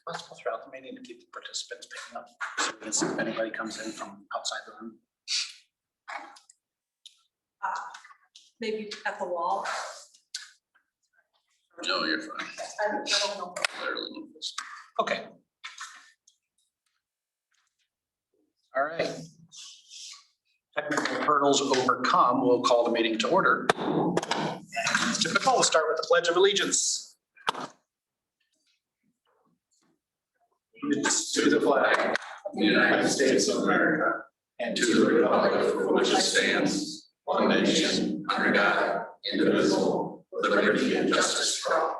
Possible throughout the meeting to keep the participants picking up, so we can see if anybody comes in from outside the room. Maybe at the wall. No, you're fine. I don't know. Literally move this. Okay. All right. Technical hurdles overcome, we'll call the meeting to order. And as typical, we'll start with the Pledge of Allegiance. To the flag of the United States of America and to the republic for which it stands, one nation, under God, indivisible, with liberty and justice for all.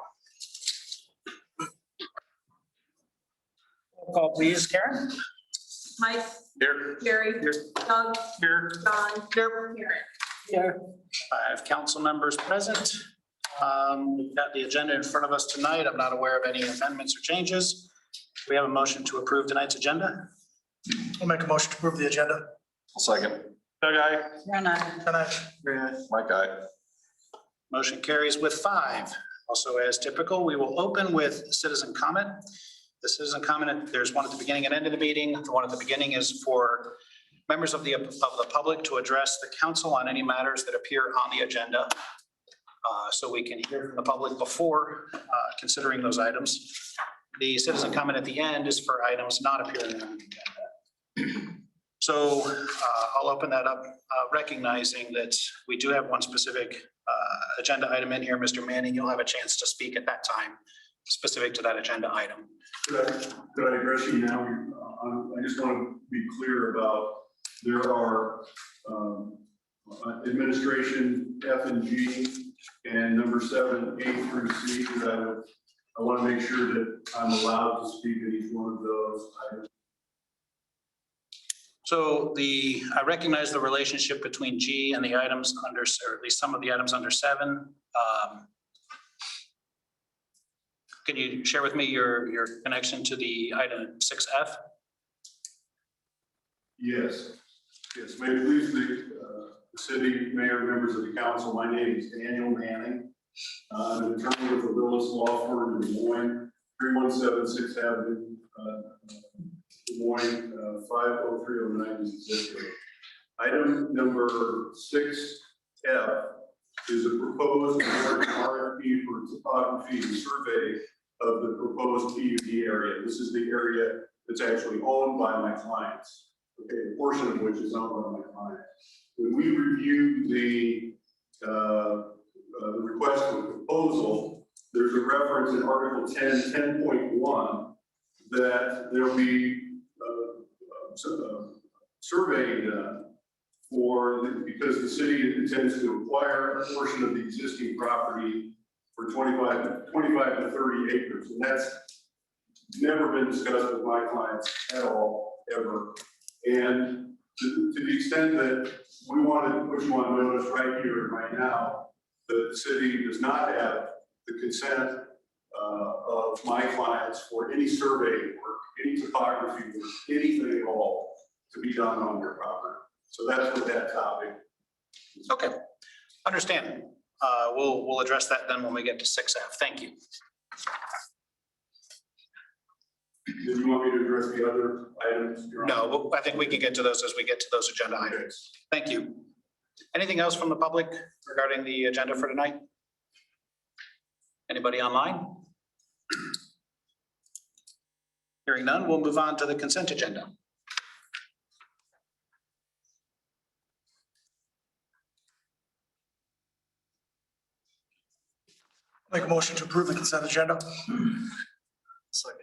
Roll call, please, Karen. Mike, Here. Gary, Here. Doug, Here. John, Here. Karen. Here. 5 council members present. We've got the agenda in front of us tonight. I'm not aware of any amendments or changes. We have a motion to approve tonight's agenda. I'll make a motion to approve the agenda. I'll second. Doug, aye. Mike, aye. Motion carries with 5. Also, as typical, we will open with citizen comment. The citizen comment, there's one at the beginning and end of the meeting. The one at the beginning is for members of the public to address the council on any matters that appear on the agenda. So we can hear from the public before considering those items. The citizen comment at the end is for items not appearing on the agenda. So I'll open that up, recognizing that we do have one specific agenda item in here. Mr. Manning, you'll have a chance to speak at that time, specific to that agenda item. Could I address you now? I just want to be clear about, there are administration F and G and number 7, A through C, that I want to make sure that I'm allowed to speak at each one of those items. So I recognize the relationship between G and the items under, or at least some of the items under 7. Can you share with me your connection to the item 6F? Yes. May it please the city, mayor, members of the council, my name is Daniel Manning. I'm an attorney with the Willis Law Firm in Des Moines, 317 6th Avenue, Des Moines, 50309 is the zip code. Item number 6F is a proposed RFP for topography and survey of the proposed PUD area. This is the area that's actually owned by my clients. Okay, a portion of which is owned by my client. When we reviewed the request for proposal, there's a reference in Article 10.1 that there'll be surveying done because the city intends to acquire a portion of the existing property for 25 to 30 acres, and that's never been discussed with my clients at all, ever. And to the extent that we want to put you on notice right here and right now, the city does not have the consent of my clients for any survey work, any topography work, anything at all to be done on their property. So that's what that topic is. Okay, understand. We'll address that then when we get to 6F. Thank you. Did you want me to address the other items? No, I think we can get to those as we get to those agenda items. Thank you. Anything else from the public regarding the agenda for tonight? Anybody online? Hearing none, we'll move on to the consent agenda. Make a motion to approve the consent agenda. Second.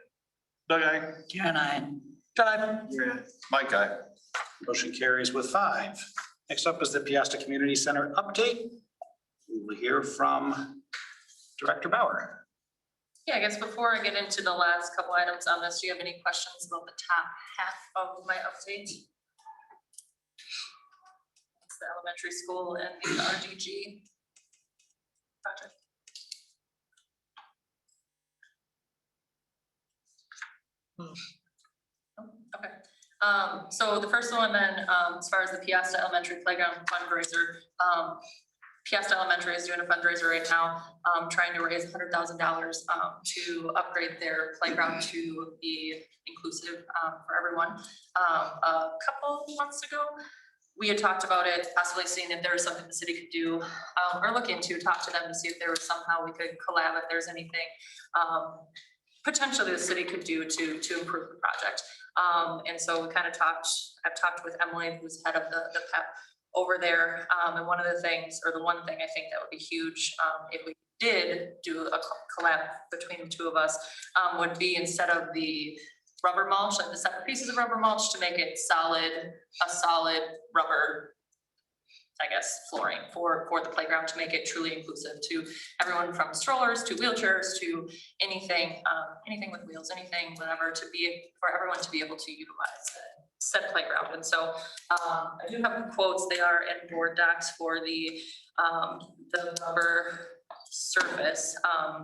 Doug, aye. Karen, aye. John, Mike, aye. motion carries with 5. Next up is the Peosta Community Center update. We will hear from Director Bauer. Yeah, I guess before I get into the last couple items on this, do you have any questions about the top half of my update? It's the elementary school and the RDG project. Okay. So the first one then, as far as the Peosta Elementary Playground fundraiser, Peosta Elementary is doing a fundraiser right now, trying to raise $100,000 to upgrade their playground to be inclusive for everyone. A couple months ago, we had talked about it, possibly seeing if there was something the city could do, or look into, talk to them to see if there was somehow we could collab, if there's anything potentially the city could do to improve the project. And so we kind of I've talked with Emily, who's head of the PEP over there. And one of the things, or the one thing I think that would be huge, if we did do a collab between the two of us, would be instead of the rubber mulch, like the separate pieces of rubber mulch, to make it a solid rubber, I guess, flooring for the playground, to make it truly inclusive to everyone, from strollers to wheelchairs to anything with wheels, anything, whatever, for everyone to be able to utilize said playground. And so I do have quotes. They are in board docs for the rubber surface.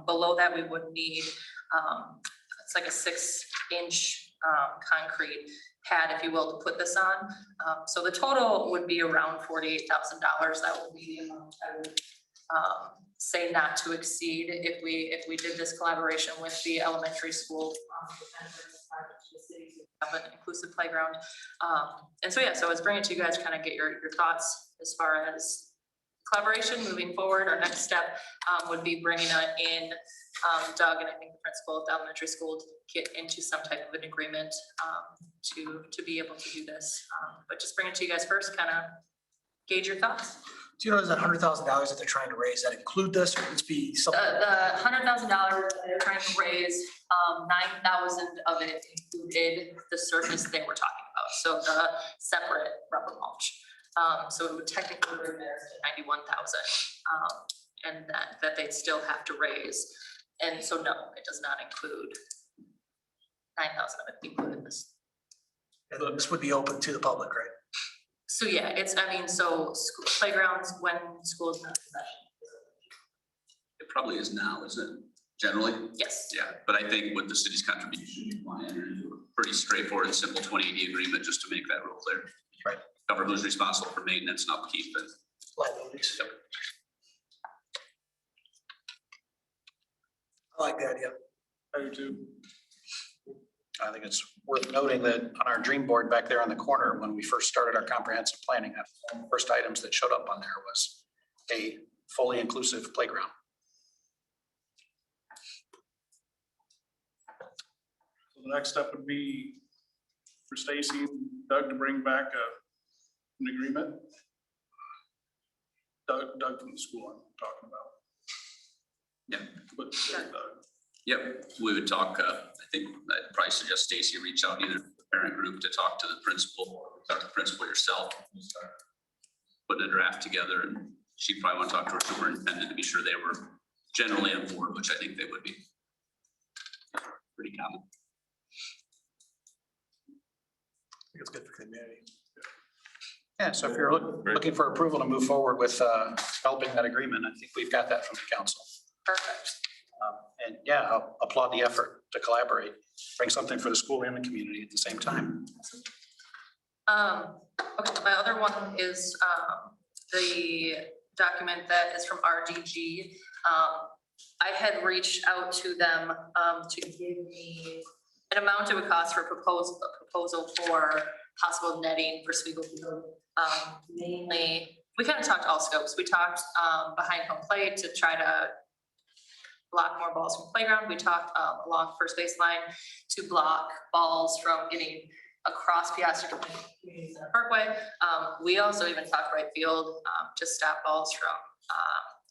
Below that, we would need it's like a 6-inch concrete pad, if you will, to put this on. So the total would be around $48,000. That would be the amount I would say not to exceed if we did this collaboration with the elementary school. Have an inclusive playground. And so, yeah, so I was bringing it to you guys to kind of get your thoughts as far as collaboration moving forward. Our next step would be bringing in Doug, and I think the principal of the elementary school, to get into some type of an agreement to be able to do this. But just bring it to you guys first, kind of gauge your thoughts. Do you know, does that $100,000 that they're trying to raise, that include this, or would this be something? The $100,000 they're trying to raise, 9,000 of it included the surface they were talking about. So the separate rubber mulch. So it would technically bring theirs to 91,000, and that they'd still have to raise. And so no, it does not include 9,000 of it included this. And this would be open to the public, right? So yeah, so school playgrounds when school is not in session. It probably is now, isn't it? Generally? Yes. Yeah, but I think with the city's contribution, you want to enter into a pretty straightforward, simple 2080 agreement, just to make that real clear. Right. Cover who's responsible for maintenance and upkeep and. Liabilities. Yep. I like the idea. I do too. I think it's worth noting that on our dream board back there on the corner, when we first started our comprehensive planning, one of the first items that showed up on there was a fully inclusive playground. So the next step would be for Stacy and Doug to bring back an agreement. Doug from the school I'm talking about. Yeah. But Doug. Yep, we would talk, I think I'd probably suggest Stacy reach out either to the parent group to talk to the principal, or talk to the principal yourself. Start putting a draft together, and she'd probably want to talk to her superintendent to be sure they were generally on board, which I think they would be. Pretty common. I think it's good for the community. Yeah, so if you're looking for approval to move forward with developing that agreement, I think we've got that from the council. Perfect. And yeah, I'll applaud the effort to collaborate, bring something for the school and the community at the same time. Okay, my other one is the document that is from RDG. I had reached out to them to give me an amount it would cost for a proposal for possible netting for Spiegel Field. Mainly, we kind of talked all scopes. We talked behind home plate to try to block more balls from playground. We talked along first baseline to block balls from getting across Peosta Community Center Parkway. We also even talked right field to stop balls from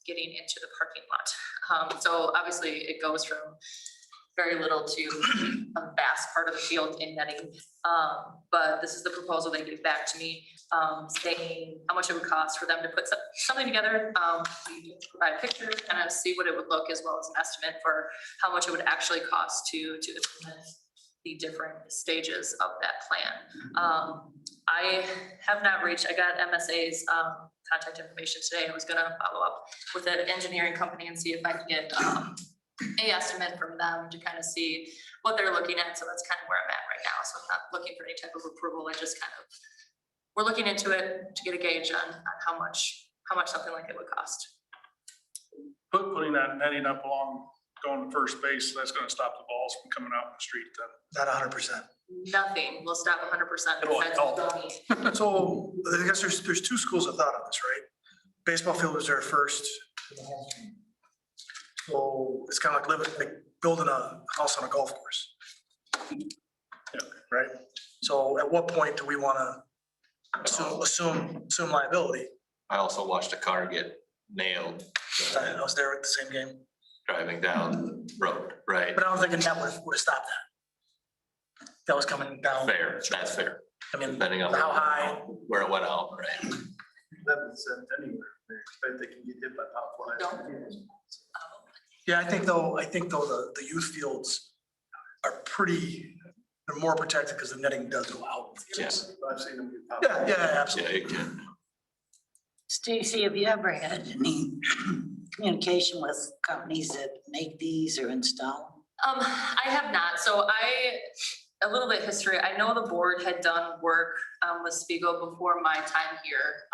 getting into the parking lot. So obviously it goes from very little to a vast part of the field in netting. But this is the proposal they gave back to me, saying how much it would cost for them to put something together. We provide pictures, kind of see what it would look, as well as an estimate for how much it would actually cost to implement the different stages of that plan. I have not reached, I got MSA's contact information today. I was gonna follow up with an engineering company and see if I can get a estimate from them to kind of see what they're looking at. So that's kind of where I'm at right now. So I'm not looking for any type of approval. I just kind of, we're looking into it to get a gauge on how much how much something like it would cost. Putting that netting up along, going to first base, that's gonna stop the balls from coming out in the street then. Not 100%. Nothing will stop 100%. It'll besides help. dummy. So I guess there's two schools of thought on this, right? Baseball field was there first. So it's kind of like building a house on a golf course. Yeah. Right? So at what point do we want to assume liability? I also watched a car get nailed I was there at the same game, driving down the road, right? but I don't think a net would have stopped that. That was coming down. Fair, that's fair, I mean, depending on how high? where it went out, right? That was sent anywhere. They expect they can get hit by pop flies. Yeah, I think though the youth fields are they're more protected because the netting does go out. Yes. I've seen them get pop. Yeah, Yeah, absolutely. you can. Stacy, have you ever had any communication with companies that make these or install I have not, so a little bit history, I know the board had done work with Spiegel before my time here,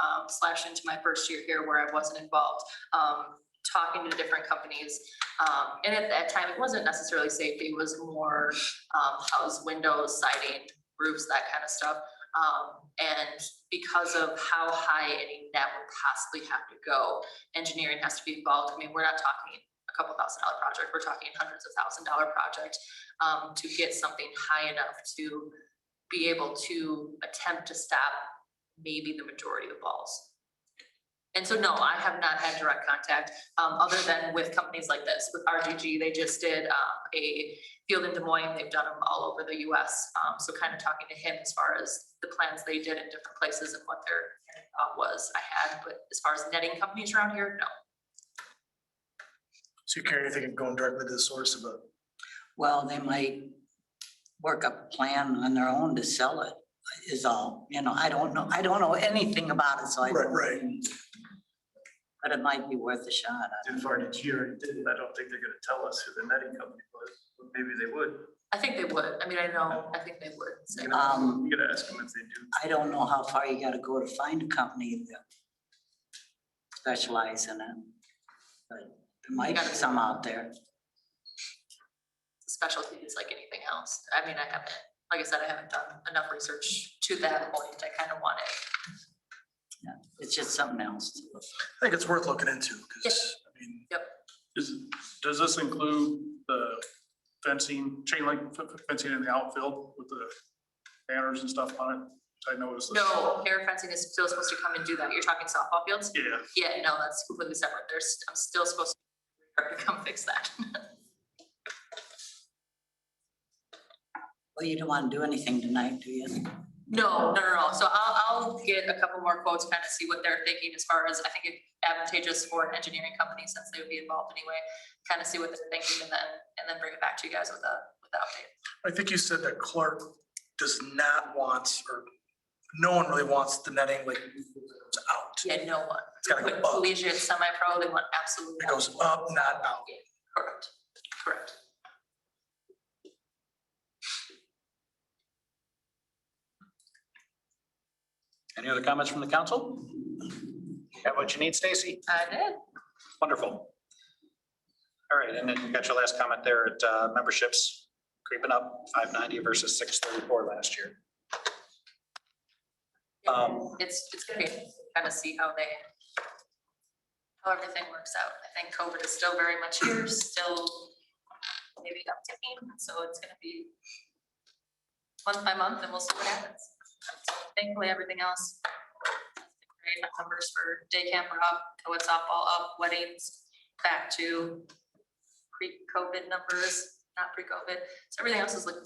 / into my first year here where I wasn't involved, talking to different companies. And at that time, it wasn't necessarily safety, it was more house windows, siding, roofs, that kind of stuff. And because of how high any net would possibly have to go, engineering has to be involved. I mean, we're not talking a couple $1,000 project, we're talking hundreds of $1,000 project to get something high enough to be able to attempt to stop maybe the majority of balls. And so, no, I have not had direct contact, other than with companies like this. With RGG, they just did a field in Des Moines. They've done them all over the US. So kind of talking to him as far as the plans they did in different places and what their thought was I had. But as far as netting companies around here, no. So you're thinking of going directly to the source of it? Well, they might work up a plan on their own to sell it, is all. I don't know anything about it, so I don't. Right. But it might be worth a shot. If RDG already did it, I don't think they're gonna tell us who the netting company was, but maybe they would. I think they would. I mean, I think they would. So, You gotta ask them if they do. I don't know how far you gotta go to find a company that specialize in it. But there might be some out there. specialty is like anything else. I mean, like I said, I haven't done enough research to that point. I kind of want it. Yeah, it's just something else. I think it's worth looking into because, I mean, Does this include the fencing, chain link fencing in the outfield with the banners and stuff on it? I noticed. No, air fencing is still supposed to come and do that. You're talking softball fields? Yeah. Yeah, no, that's completely separate. I'm still supposed to come fix that. Well, you don't want to do anything tonight, do you? No. So I'll get a couple more quotes, kind of see what they're thinking as far as, I think it's advantageous for an engineering company since they would be involved anyway, kind of see what they're thinking and then bring it back to you guys with the update. I think you said that Clark does not want, or no one really wants the netting like goes out. Yeah, no one. It's gotta go With up. collegiate, semi-pro, they want absolutely. It goes up, not out. Correct. Any other comments from the council? Got what you need, Stacy? I did. Wonderful. All right, and then you got your last comment there at memberships creeping up, 590 versus 634 last year. It's gonna be kind of see how everything works out. I think COVID is still very much here, still maybe upticking, so it's gonna be month by month and we'll see what happens. Thankfully, everything else, great numbers for day camp are up, co-ed softball up, weddings back to pre-COVID numbers, not pre-COVID. So everything else is looking.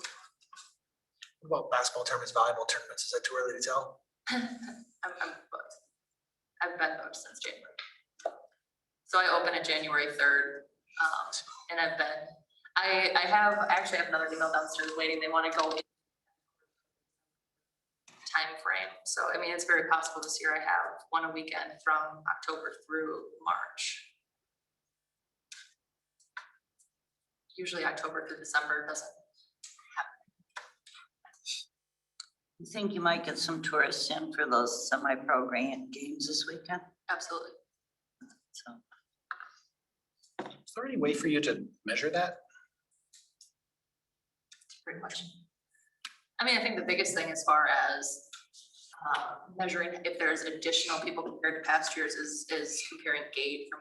What about basketball tournaments, volleyball tournaments? Is that too early to tell? I'm booked. I've been booked since January. So I open it January 3rd. And I actually have another email downstairs waiting. They want to go in time frame. So, I mean, it's very possible this year I have one a weekend from October through March. Usually October through December doesn't happen. You think you might get some tourists in for those semi-pro games this weekend? Absolutely. So, Is there any way for you to measure that? Great question. I mean, I think the biggest thing as far as measuring if there's additional people compared to past years is comparing gate from.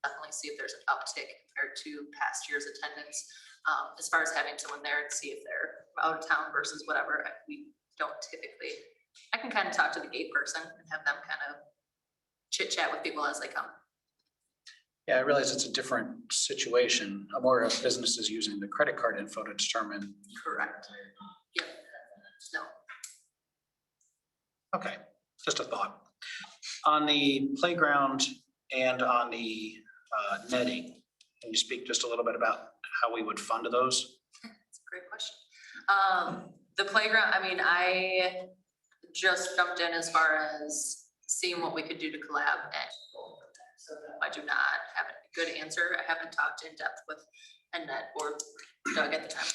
Definitely see if there's an uptick compared to past year's attendance. As far as having someone there and see if they're out of town versus whatever, we don't typically. I can kind of talk to the gate person and have them kind of chit chat with people as they come. Yeah, I realize it's a different situation. More of businesses using the credit card info to determine. Correct. Yep. No. Okay, just a thought. On the playground and on the netting, can you speak just a little bit about how we would fund those? That's a great question. The playground, I mean, I just jumped in as far as seeing what we could do to collab and so I do not have a good answer. I haven't talked in depth with Annette or Doug at the time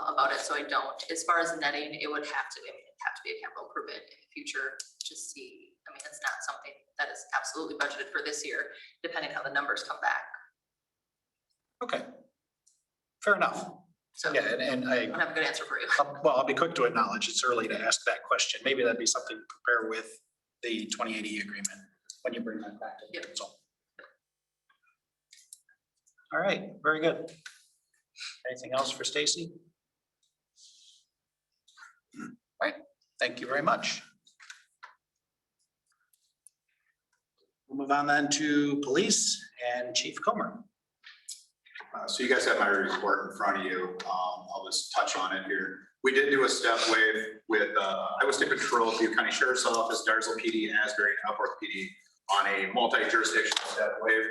about it, so I don't. As far as netting, it would have to, it'd have to be a capital improvement in the future to see. I mean, it's not something that is absolutely budgeted for this year, depending how the numbers come back. Okay, fair enough. So Yeah, and I, I don't have a good answer for you. well, I'll be quick to acknowledge it's early to ask that question. Maybe that'd be something to prepare with the 2080 agreement when you bring that back to the council. All right, very good. Anything else for Stacy? All right, thank you very much. We'll move on then to police and Chief Comer. So you guys have my report in front of you. I'll just touch on it here. We did do a step waive with Iowa State Patrol, Butte County Sheriff's Office, Darsville PD, Asbury, and Upworth PD on a multi-jurisdictional step waive.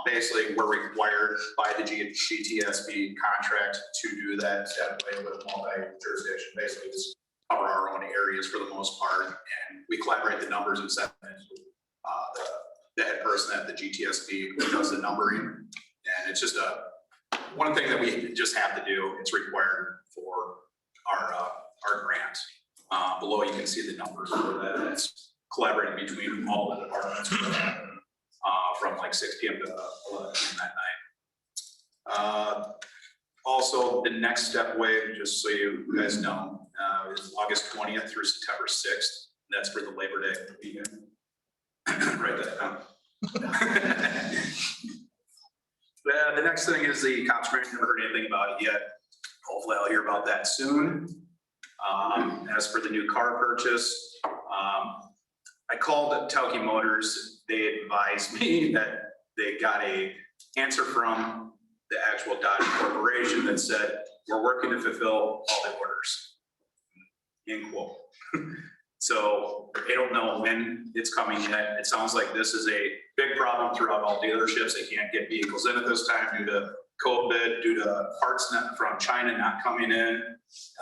Basically, we're required by the GTSB contract to do that step waive with multi-jurisdiction. Basically, just cover our own areas for the most part, and we collaborate the numbers and send it to the head person at the GTSB who does the numbering. And it's just one thing that we just have to do. It's required for our grant. Below you can see the numbers for that. It's collaborating between all the departments from like 6 p.m. to 11 p.m. that night. Also, the next step wave, just so you guys know, is August 20th through September 6th. That's for the Labor Day weekend. Write that down. The next thing is the cops grant. Never heard anything about it yet. Hopefully I'll hear about that soon. As for the new car purchase, I called Tauke Motors. They advised me that they got an answer from the actual Dodge Corporation that said, we're working to fulfill all the orders. End quote. So they don't know when it's coming yet. It sounds like this is a big problem throughout all dealerships. They can't get vehicles in at this time due to COVID, due to parts from China not coming in.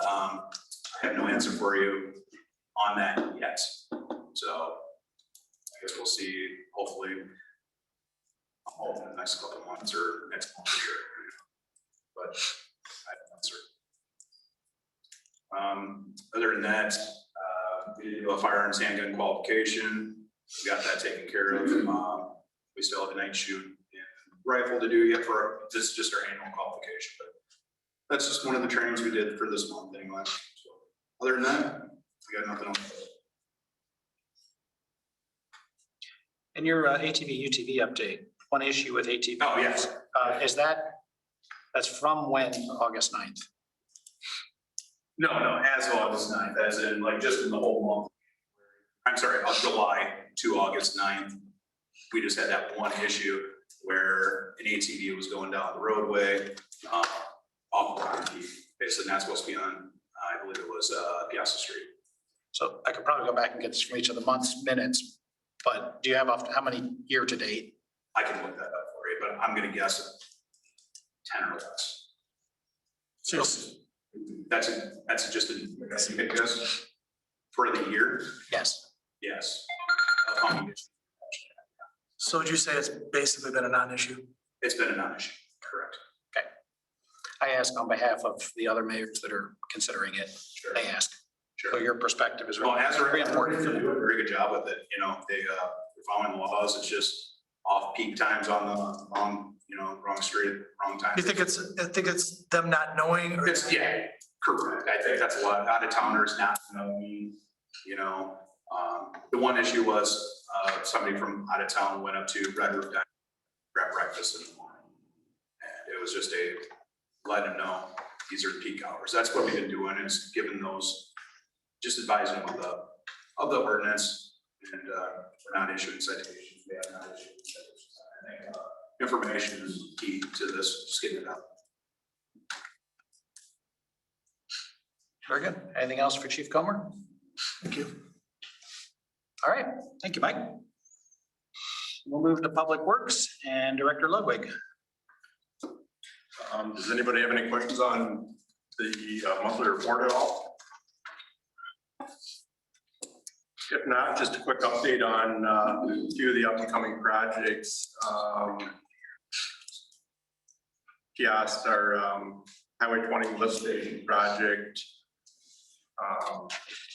I have no answer for you on that yet. So I guess we'll see, hopefully, in the next couple of months or next month for sure. But I have no answer. Other than that, we did do a firearms handgun qualification. We got that taken care of. We still have a night shoot and rifle to do yet for this is just our annual qualification, but that's just one of the trainings we did for this month anyway. So other than that, I got nothing else. And your ATV UTV update, one issue with ATV. Oh, yes. Is that's from when, August 9th? No, as of August 9th, as in like just in the whole month. I'm sorry, July to August 9th. We just had that one issue where an ATV was going down the roadway off of Rocky. Basically, that's supposed to be on, I believe it was Peosta Street. So I could probably go back and get this from each of the month's minutes, but do you have how many year to date? I can look that up for you, but I'm gonna guess 10 or less. So that's just a guess for the year. Yes. Yes. So would you say it's basically been a non-issue? It's been a non-issue, correct. Okay. I ask on behalf of the other mayors that are considering it. Sure. I ask. Sure. So your perspective is Well, as a very important. they do a very good job with it. You know, they following the laws. It's just off peak times on the wrong street, wrong time. You think it's them not knowing or? Yeah, correct. I think that's a lot. Out of towners not knowing, the one issue was, somebody from out of town went up to Red Roof Diner, grab breakfast in the morning. And it was just let them know these are peak hours. That's what we've been doing, is giving those, just advising them of the ordinance, and we're not issuing citations. We have not issued citations. I think information is key to this, just getting it out. Very good. Anything else for Chief Comer? Thank you. All right, thank you, Mike. We'll move to Public Works and Director Ludwig. Does anybody have any questions on the monthly report at all? If not, just a quick update on a few of the upcoming projects. Peosta, our Highway 20 lift station project.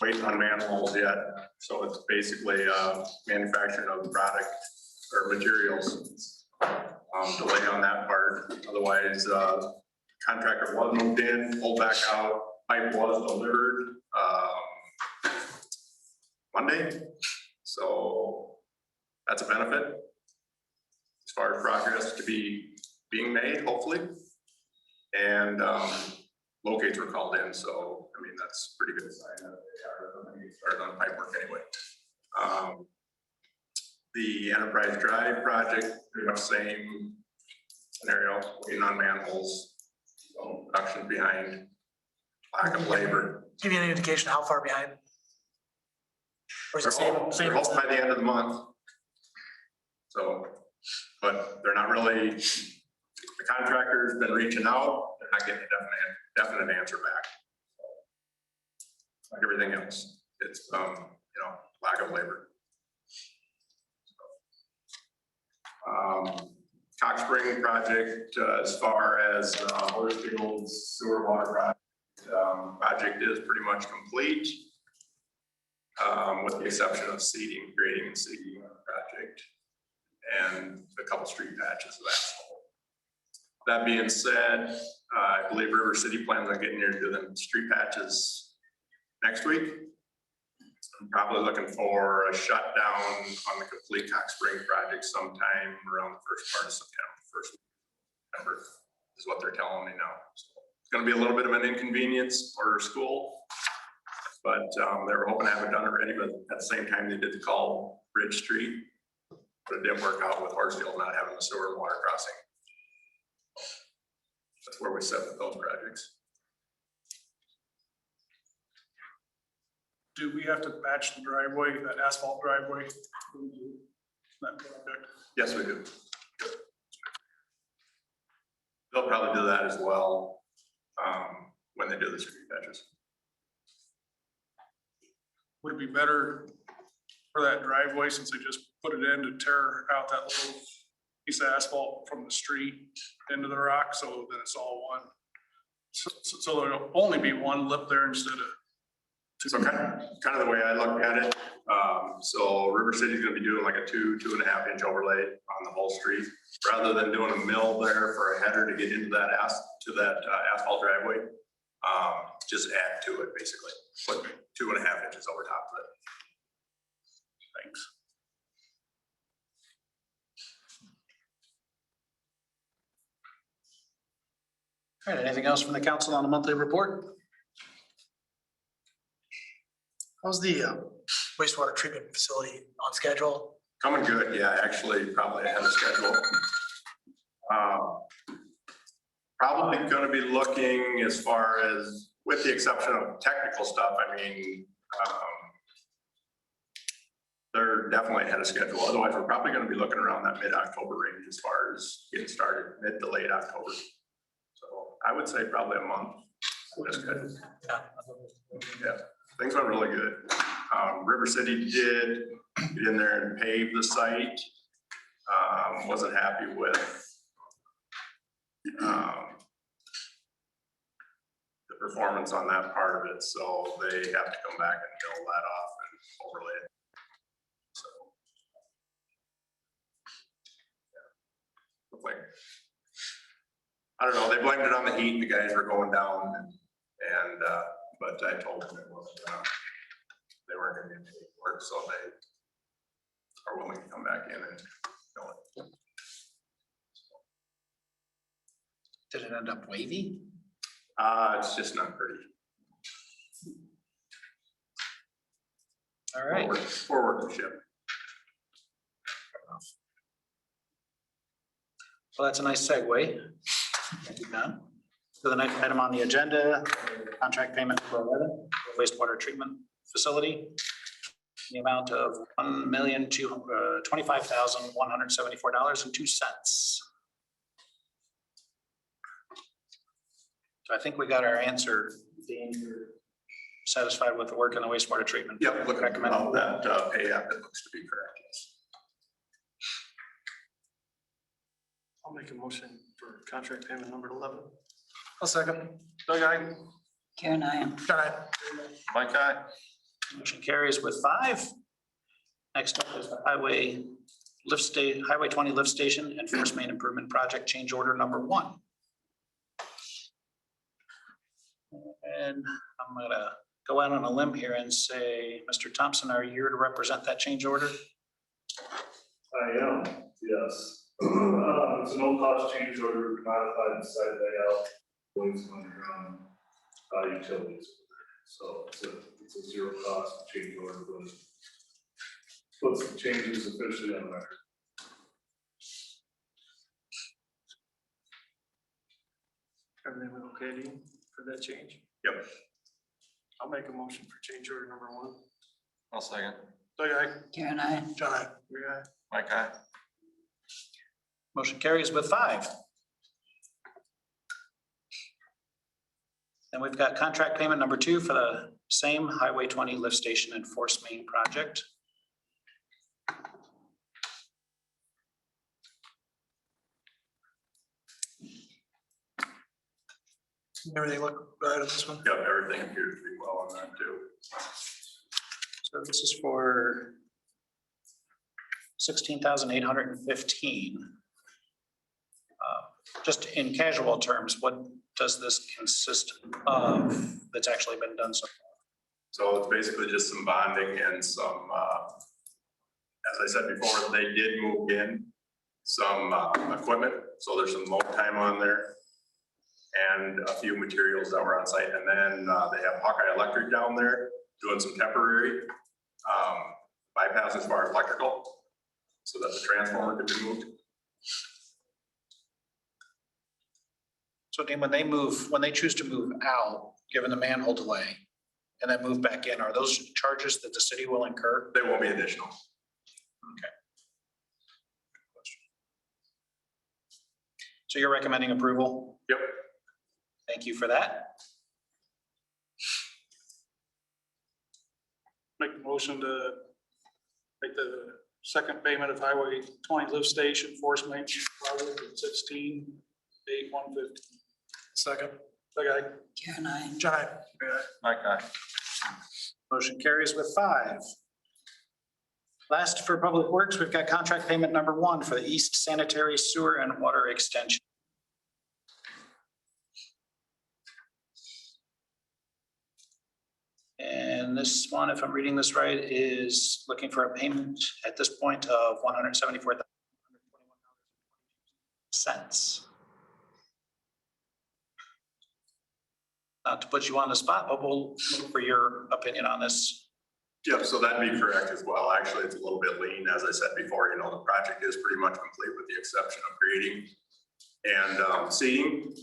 Waiting on manholes yet, so it's basically manufacturing of the product or materials. Delay on that part. Otherwise, contractor was moved in, pulled back out. Pipe was delivered Monday, so that's a benefit as far as progress to be being made, hopefully. And locates were called in, so I mean that's a pretty good sign that they started on pipe work anyway. The Enterprise Drive project, pretty much same scenario, waiting on manholes, so production behind, lack of labor. Give you any indication how far behind? Or is it same? They're hoping by the end of the month. So, but they're not really, the contractor's been reaching out, they're not getting a definite answer back. Like everything else, it's, lack of labor. Cox Spring project, as far as Horsfield's sewer water project is pretty much complete. With the exception of seeding, grading and seeding on the project, and a couple street patches of asphalt. That being said, I believe River City plans on getting here to do them street patches next week. I'm probably looking for a shutdown on the complete Cox Spring project sometime around the first part of September, first week of September is what they're telling me now. So it's going to be a little bit of an inconvenience for school, but they were hoping to have it done already, but at the same time they did the call Bridge Street, but it didn't work out with Horsfield not having the sewer and water crossing. That's where we sit with those projects. Do we have to patch the driveway, that asphalt driveway? That project? Yes, we do. They'll probably do that as well when they do the street patches. Would it be better for that driveway, since they just put it in, to tear out that little piece of asphalt from the street into the rock, so that it's all one? So there'll only be one lip there instead of two. So kind of the way I look at it. So River City's gonna be doing like a 2.5 inch overlay on the whole street, rather than doing a mill there for a header to get into that asphalt driveway. Just add to it basically, put 2.5 inches over top of it. Thanks. All right, anything else from the council on the monthly report? How's the wastewater treatment facility on schedule? Coming good, yeah, actually probably ahead of schedule. Probably gonna be looking as far as, with the exception of technical stuff, I mean, they're definitely ahead of schedule. Otherwise, we're probably gonna be looking around that mid-October range as far as getting started, mid to late October. So I would say probably a month. That's good. Yeah, things went really good. River City did get in there and pave the site. Wasn't happy with the performance on that part of it, so they have to come back and mill that off and overlay it. So like, I don't know, they blamed it on the heat, the guys were going down and, but I told them it wasn't, they weren't gonna get any work, so they are willing to come back in and fill it. Did it end up wavy? It's just not pretty. All right. Forward workmanship. Well, that's a nice segue. Thank you, Don. So the next item on the agenda, contract payment for 11 wastewater treatment facility. The amount of $1,225,174.02. So I think we got our answer. Dean, you're satisfied with the work in the wastewater treatment? Yep, looking at Recommend. all that pay app, it looks to be correct. Yes. I'll make a motion for contract payment number 11. I'll second. Doug, Karen, I am. John, I. Mike, aye. Motion carries with 5. Next up is the Highway 20 lift station and force main improvement project change order number 1. And I'm gonna go out on a limb here and say, Mr. Thompson, are you here to represent that change order? I am, yes. It's an old cost change order, modified the site layout, going to underground utilities. So it's a zero cost change order, but puts the changes officially on record. Everything went okay to you for that change? Yep. I'll make a motion for change order number 1. I'll second. Doug, Karen, I. John, I. Yeah. Mike, aye. Motion carries with 5. Then we've got contract payment number 2 for the same Highway 20 lift station and force main project. Everything look right on this one? Yep, everything appears to be well on that too. So this is for 16,815. Just in casual terms, what does this consist of that's actually been done so far? So it's basically just some bonding and some, as I said before, they did move in some equipment. So there's some load time on there and a few materials that were on site. And then they have Hawkeye Electric down there doing some temporary bypass as far as electrical so that the transformer could be moved. So Dean, when they choose to move out, given the manhole delay, and then move back in, are those charges that the city will incur? They won't be additional. Okay. So you're recommending approval? Yep. Thank you for that. make a motion to make the second payment of Highway 20 lift station force main project at 16,815. Second. Okay. Karen, I. John, I. Mike, aye. Motion carries with 5. Last for Public Works, we've got contract payment number 1 for the East Sanitary Sewer and Water Extension. And this one, if I'm reading this right, is looking for a payment at this point of $174,121.22. Not to put you on the spot, but we'll look for your opinion on this. Yep, so that'd be correct as well. Actually, it's a little bit lean. As I said before, you know, the project is pretty much complete with the exception of grading and seeding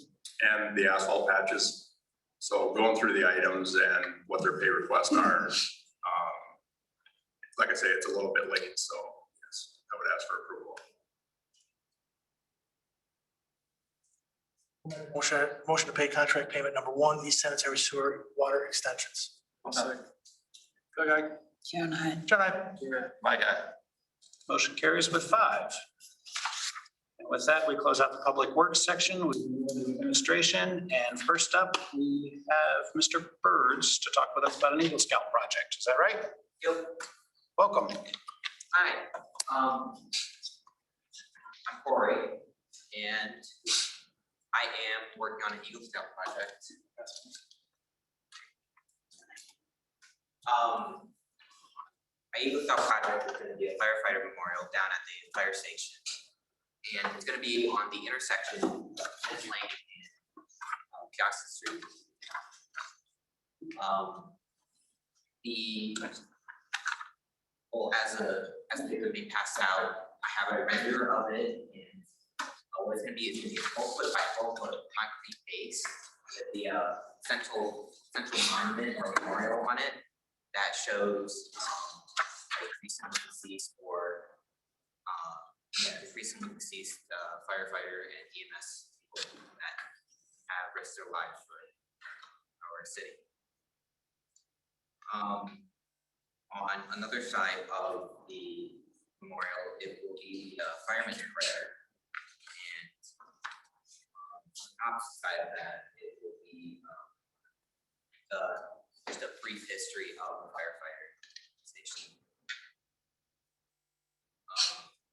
and the asphalt patches. So going through the items and what their pay requests are, like I say, it's a little bit late, so yes, I would ask for approval. Motion to pay contract payment number 1, East Sanitary Sewer Water Extensions. I'll second. Okay. Karen, I. John, I. My guy. Motion carries with 5. And with that, we close out the Public Works section with administration. And first up, we have Mr. Birds to talk with us about an Eagle Scout project. Is that right? Yep. Welcome. Hi, I'm Corey. and I am working on an Eagle Scout project. My Eagle Scout project is gonna be a firefighter memorial down at the fire station. And it's gonna be on the intersection of Edge Lane and Peosta Street. As the paper being passed out, I have a render of it, and what it's gonna be is gonna be a 4 foot by 4 foot concrete base with the central monument or memorial on it that shows recently deceased firefighter and EMS people that have risked their lives for our city. On another side of the memorial, it will be the fireman's prayer. And on the opposite side of that, it will be just a brief history of the firefighter station.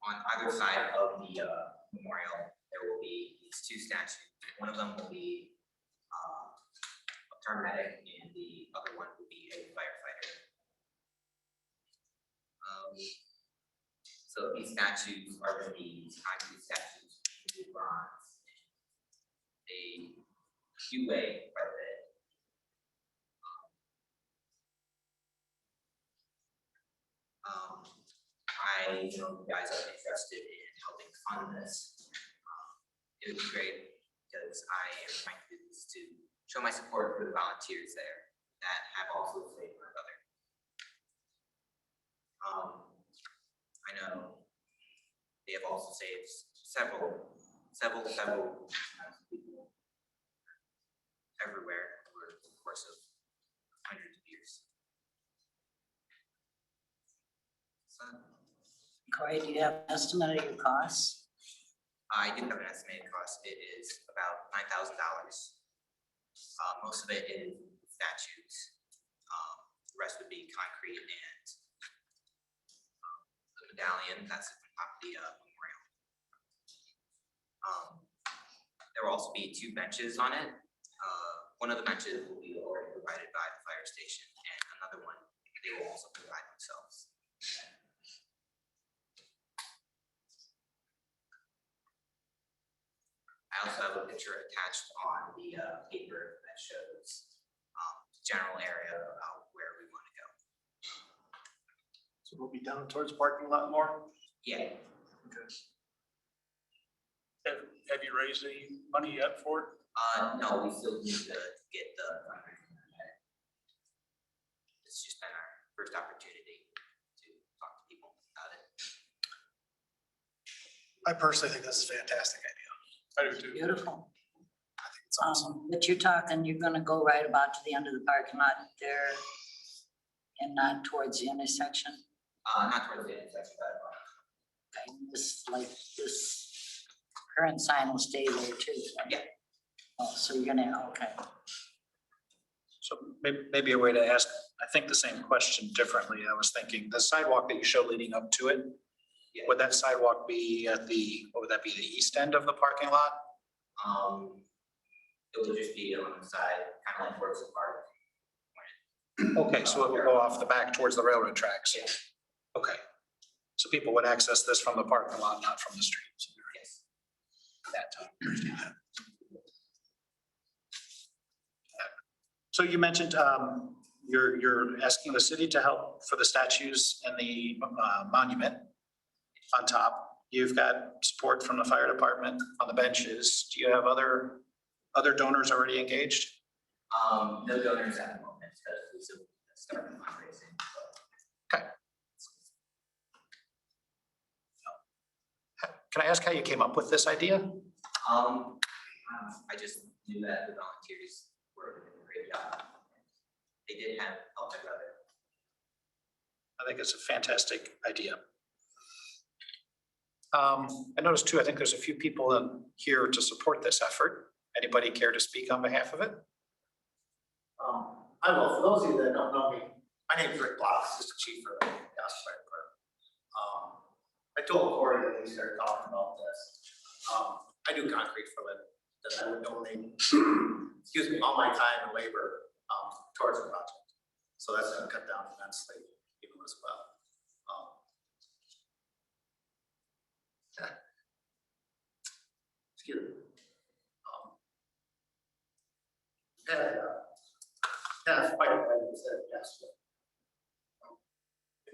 On either side of the memorial, there will be these two statues. One of them will be a paramedic, and the other one will be a firefighter. So these statues are going to be concrete statues in bronze. They do weigh quite a bit. I know you guys are interested in helping fund this. It would be great because I am trying to do this to show my support for the volunteers there that have also saved my brother. I know they have also saved several people everywhere over the course of hundreds of years. So, Corey, do you have an estimate of your costs? I do have an estimated cost. It is about $9,000. Most of it is statues. The rest would be concrete and the medallion that's on top of the memorial. There will also be 2 benches on it. One of the benches will be already provided by the fire station, and another one they will also provide themselves. I also have a picture attached on the paper that shows the general area about where we want to go. So we'll be down towards parking lot more? Yeah. Okay. Have you raised any money yet for it? No, we still need to get the fundraising. It's just been our first opportunity to talk to people about it. I personally think this is a fantastic idea. I do too. Beautiful. I think it's awesome. But you're talking, you're gonna go right about to the end of the parking lot there and not towards the intersection? Not towards the intersection, but Okay, this current sign will stay there too. yeah. Oh, so you're gonna, okay. So maybe a way to ask, I think the same question differently. I was thinking the sidewalk that you show leading up to it, Yeah. would that sidewalk be at what would that be, the east end of the parking lot? It will just be on the side, kind of like towards the park. Okay, so it would go off the back towards the railroad tracks? Yeah. Okay. So people would access this from the parking lot, not from the street? Yes. That. So you mentioned you're asking the city to help for the statues and the monument on top. You've got support from the fire department on the benches. Do you have other donors already engaged? No donors at the moment because we still started fundraising. Okay. Can I ask how you came up with this idea? I just knew that the volunteers were doing a great job. They did have help my brother. I think it's a fantastic idea. I noticed too, I think there's a few people in here to support this effort. Anybody care to speak on behalf of it? I will, for those of you that don't know me, my name is Rick Block, Assistant Chief for the Peosta Fire Department. I told Corey that we started talking about this. I do concrete for a living, that I would donate, excuse me, all my time and labor towards the project. So that's gonna cut down immensely, as well. Excuse me. That's quite what you said, yes.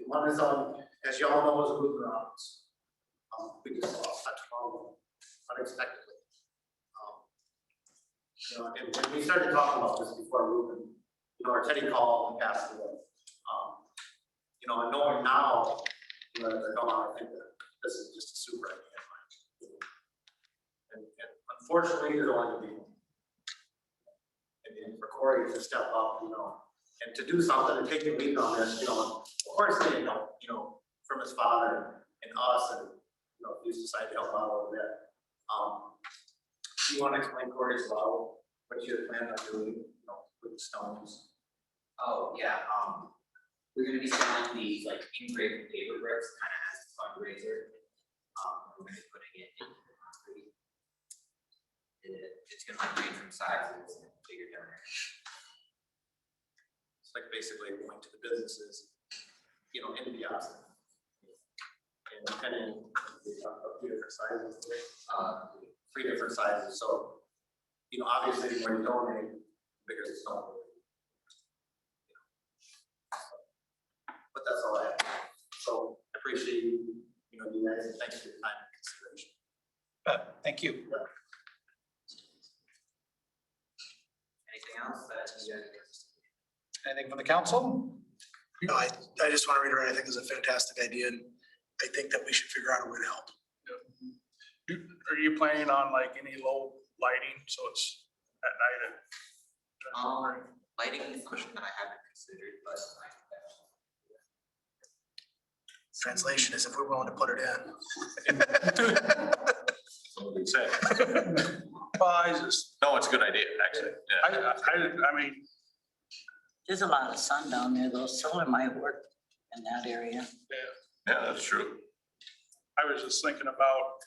One is on, as y'all know, is moving around. We just lost that problem unexpectedly. And we started talking about this before moving, our Teddy called and passed away. And knowing now, that they're gone, I think that this is just a super idea. And unfortunately, there's only gonna be one. And for Corey to step up, and to do something and take the lead on this, of course, getting help, from his father and us, and if he's decided to help out a little bit. Do you want to explain, Corey, as well, what you're planning on doing, with the stones? Oh, yeah, we're gonna be selling these like engraved paper bricks, kind of as a fundraiser. We're gonna be putting it in concrete. It's gonna like range from sizes and bigger donors. It's like basically going to the businesses, in Peosta. And depending, a few different sizes, 3 different sizes, so, obviously, when you donate, bigger the stone. But that's all I have. So I appreciate you, you guys, and thanks for your time and consideration. Thank you. Anything else that you guys? Anything from the council? No, I just want to reiterate, I think it's a fantastic idea, and I think that we should figure out a way to help. Are you planning on like any low lighting, so it's at night? Lighting is something that I haven't considered, but Translation is if we're willing to put it in. Somebody said. Well, I just, No, it's a good idea, actually. Yeah. I mean, There's a lot of sun down there, though. Solar might work in that area. Yeah, that's true. I was just thinking about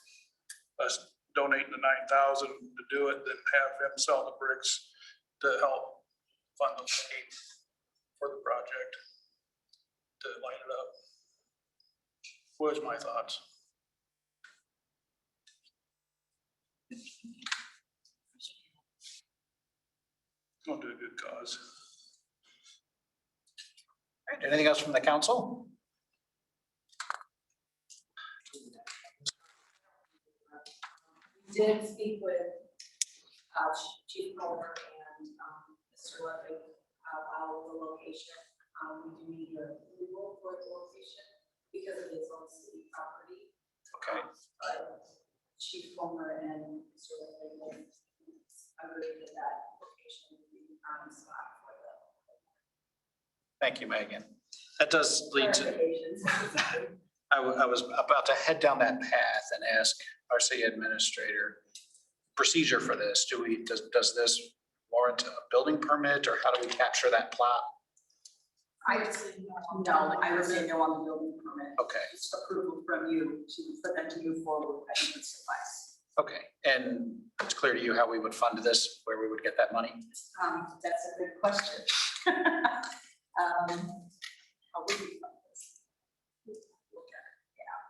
us donating the 9,000 to do it, then have him sell the bricks to help fund the lighting for the project to light it up. Was my thoughts. Going to a good cause. All right, anything else from the council? Did speak with Chief Culver and Mr. Ludwig about the location. We do need a approval for the location because it is on city property. Okay. But Chief Culver and Mr. Ludwig agreed that location would be the prime spot for the. Thank you, Megan. That does lead to, clarifications. I was about to head down that path and ask our city administrator procedure for this. Does this warrant a building permit, or how do we capture that plot? I just didn't know. No, I would say no on the building permit. Okay, Just approval from you for them to move forward, I think would suffice. okay. And it's clear to you how we would fund this, where we would get that money? That's a good question. How would we fund this?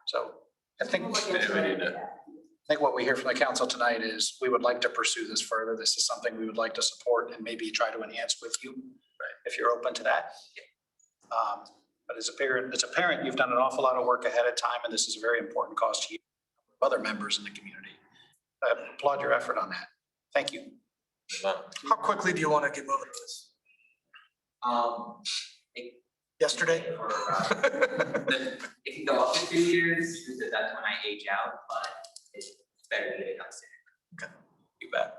So I think, We'll look into it, yeah. I think what we hear from the council tonight is we would like to pursue this further. This is something we would like to support and maybe try to enhance with you, if you're open to that. But as a parent, you've done an awful lot of work ahead of time, and this is a very important cause to you, other members in the community. I applaud your effort on that. Thank you. How quickly do you want to get moving to this? Yesterday? It can go up to 2 years, because that's when I age out, but it's better to get it done sooner. You bet.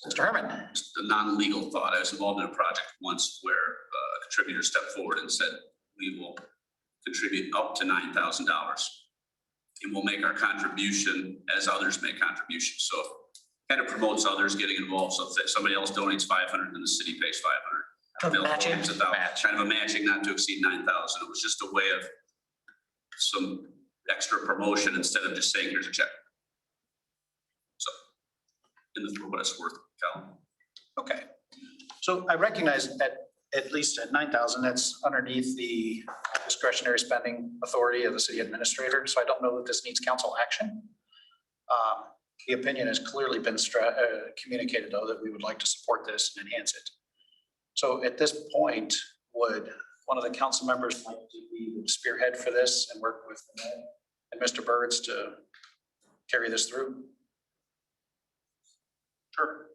Mr. Herman. Just a non-legal thought. I was involved in a project once where a contributor stepped forward and said, we will contribute up to $9,000. And we'll make our contribution as others make contributions. So it kind of promotes others getting involved. So if somebody else donates 500, then the city pays 500. Matching. Kind of a matching not to exceed 9,000. It was just a way of some extra promotion instead of just saying, here's a check. for what it's worth, Cal. Okay. So I recognize at least at 9,000, that's underneath the discretionary spending authority of the city administrator. So I don't know that this needs council action. The opinion has clearly been communicated, though, that we would like to support this and enhance it. So at this point, would one of the council members like to be the spearhead for this and work with Ned and Mr. Birds to carry this through? Sure.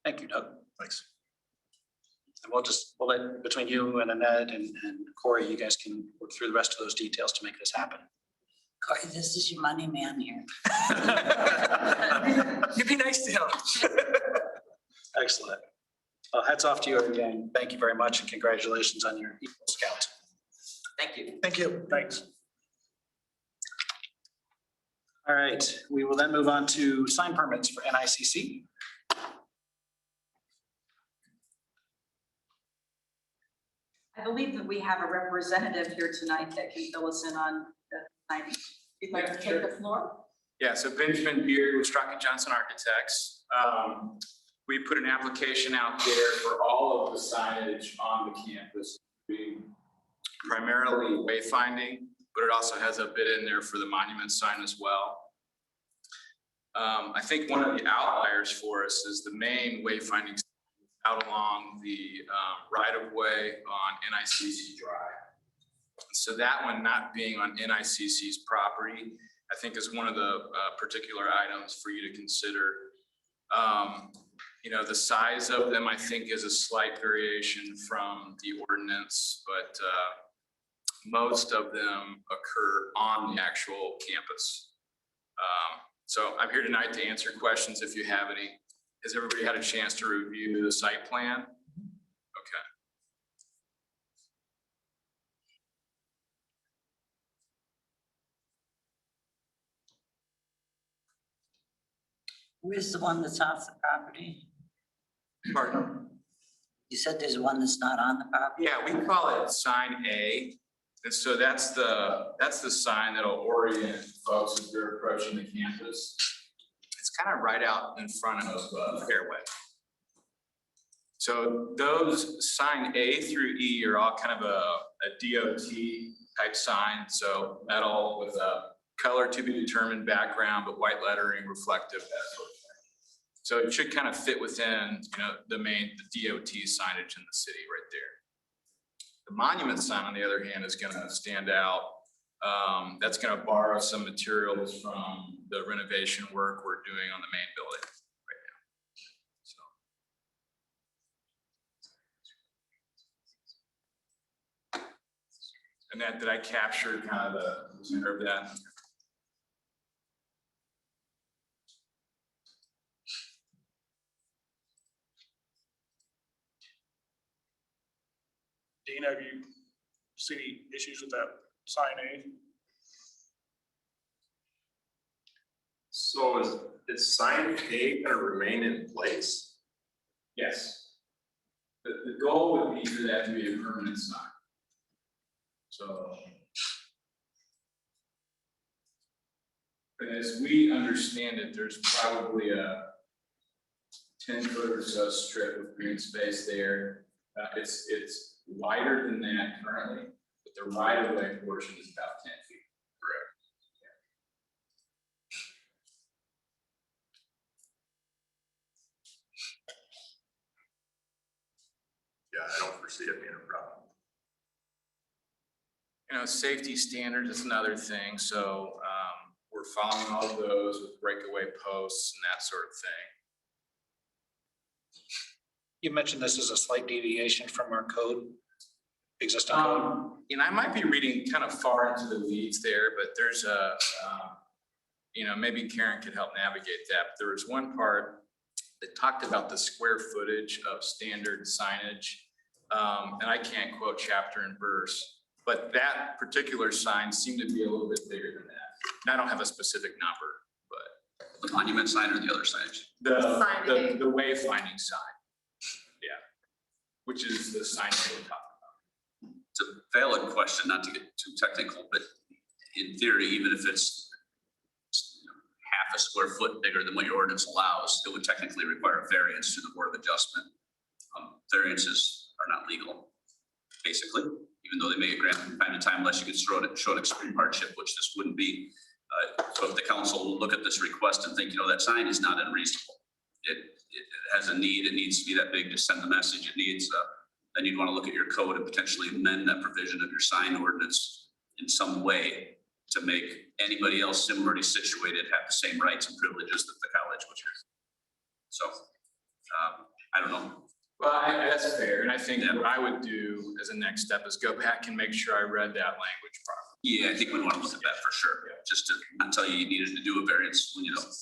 Thank you, Doug. Thanks. And we'll let, between you and Annette and Corey, you guys can work through the rest of those details to make this happen. Corey, this is your money man here. You'd be nice to him. Excellent. Well, hats off to you again. Thank you very much and congratulations on your Eagle Scout. Thank you. Thank you. Thanks. All right, we will then move on to sign permits for NICC. I believe that we have a representative here tonight that can fill us in on the signing. You'd like to take the floor? Yeah, so Benjamin Beard with Strzok & Johnson Architects. We put an application out there for all of the signage on the campus, being primarily wayfinding, but it also has a bit in there for the monument sign as well. I think one of the outliers for us is the main wayfinding out along the right-of-way on NICC Drive. So that one not being on NICC's property, I think is one of the particular items for you to consider. You know, the size of them, I think, is a slight variation from the ordinance, but most of them occur on the actual campus. So I'm here tonight to answer questions if you have any. Has everybody had a chance to review the site plan? Okay. Where's the one that's off the property? Pardon? You said there's one that's not on the property? Yeah, we call it sign A. And so that's the sign that'll orient folks as they're approaching the campus. It's kind of right out in front of Fairway. So those sign A through E are all kind of a DOT type sign. So metal with a color to be determined background, but white lettering, reflective, that sort of thing. So it should kind of fit within, you know, the DOT signage in the city right there. The monument sign, on the other hand, is going to stand out. That's going to borrow some materials from the renovation work we're doing on the main building right now. So. Annette, did I capture kind of the center of that? Dean, have you seen any issues with that sign A? So is sign A gonna remain in place? Yes. The goal would be for that to be a permanent sign. So. But as we understand it, there's probably a 10-foot or so strip of green space there. It's wider than that currently, but the right-of-way portion is about 10 feet. Correct. Yeah, I don't foresee it being a problem. You know, safety standards is another thing. So we're following all of those with breakaway posts and that sort of thing. You mentioned this is a slight deviation from our code, existing code. You know, I might be reading kind of far into the weeds there, but there's a, you know, maybe Karen could help navigate that. But there was one part that talked about the square footage of standard signage. And I can't quote chapter and verse, but that particular sign seemed to be a little bit bigger than that. And I don't have a specific number, but. The monument sign or the other signage? The wayfinding sign. Yeah. Which is the sign that we're talking about. It's a valid question, not to get too technical, but in theory, even if it's half a square foot bigger than what your ordinance allows, it would technically require a variance to the Board of Adjustment. Variances are not legal, basically, even though they may get granted from time to time unless you could show an extreme hardship, which this wouldn't be. So if the council will look at this request and think, that sign is not unreasonable. It has a need, it needs to be that big to send the message it needs. Then you'd want to look at your code and potentially amend that provision of your sign ordinance in some way to make anybody else similarly situated have the same rights and privileges that the college would. So, I don't know. Well, that's fair, and I think what I would do as a next step is go back and make sure I read that language properly. Yeah, I think we'd want to look at that for sure, just to not tell you needed to do a variance when you don't.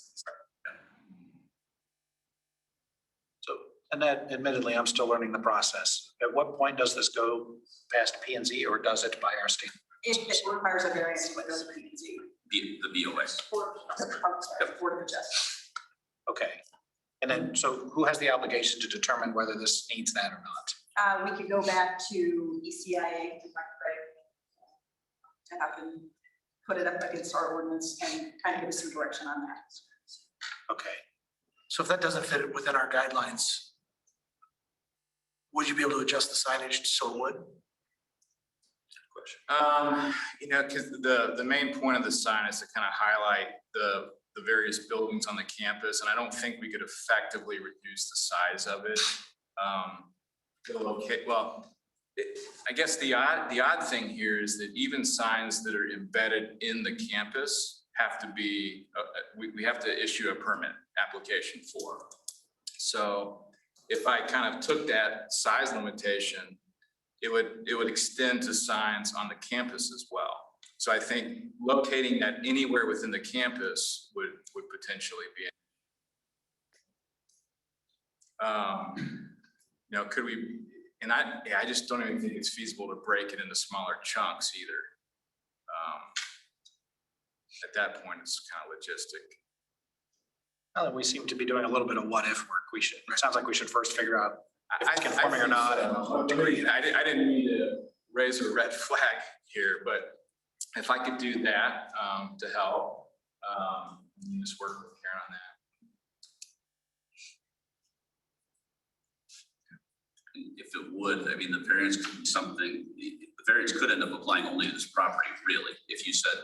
So, and that admittedly, I'm still learning the process. At what point does this go past P and Z, or does it by our state? It requires a variance to go to P and Z. The BOA. Board of Adjustment. Okay. And then, so who has the obligation to determine whether this needs that or not? We could go back to ECIA, to have them put it up against our ordinance and kind of give us some direction on that. Okay. So if that doesn't fit within our guidelines, would you be able to adjust the signage so it would? Because the main point of the sign is to kind of highlight the various buildings on the campus, and I don't think we could effectively reduce the size of it. I guess the odd thing here is that even signs that are embedded in the campus have to be, we have to issue a permit application for. So if I kind of took that size limitation, it would extend to signs on the campus as well. So I think locating that anywhere within the campus would potentially be. Could we, and I just don't even think it's feasible to break it into smaller chunks either. At that point, it's kind of logistic. Now that we seem to be doing a little bit of what if work, it sounds like we should first figure out if it's I conforming or think not. so. And what degree. I didn't mean to raise a red flag here, but if I could do that to help, just work with Karen on that. If it would, I mean, the variance could be something, the variance could end up applying only to this property, really. If you said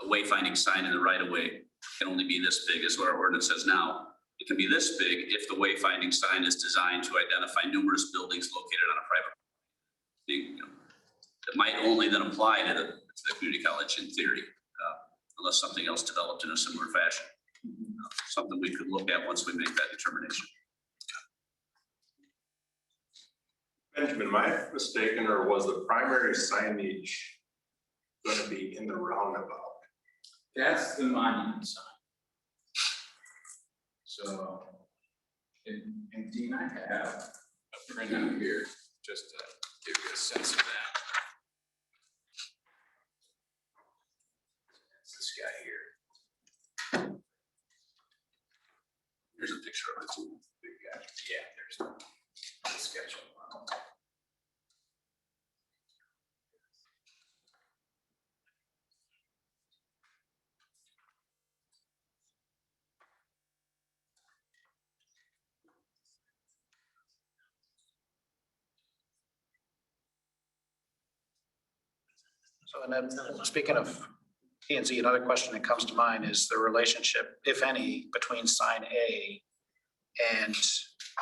a wayfinding sign in the right of way can only be this big, is what our ordinance says now. It can be this big if the wayfinding sign is designed to identify numerous buildings located on a private. It might only then apply to the community college in theory, unless something else developed in a similar fashion. Something we could look at once we make that determination. Benjamin, am I mistaken, or was the primary signage going to be in the roundabout? That's the monument sign. So, and Dean, I have a printout here just to give you a sense of that. It's this guy here. Here's a picture of it. Big guy. Yeah, there's the sketch of it. So, and then speaking of P and Z, another question that comes to mind is the relationship, if any, between sign A and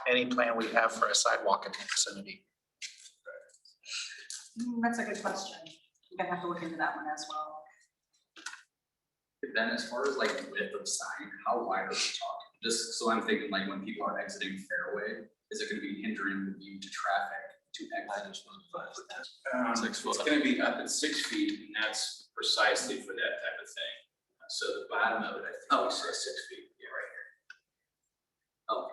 any plan we have for a sidewalk in the vicinity. That's a good question. We're gonna have to look into that one as well. Then as far as like width of sign, how wide are we talking? Just so I'm thinking like when people are exiting Fairway, is it gonna be hindering the view to traffic to exit? 6 foot. It's gonna be up at 6 feet, and that's precisely for that type of thing. So the bottom of it, I think, is 6 feet, yeah, right here. Oh.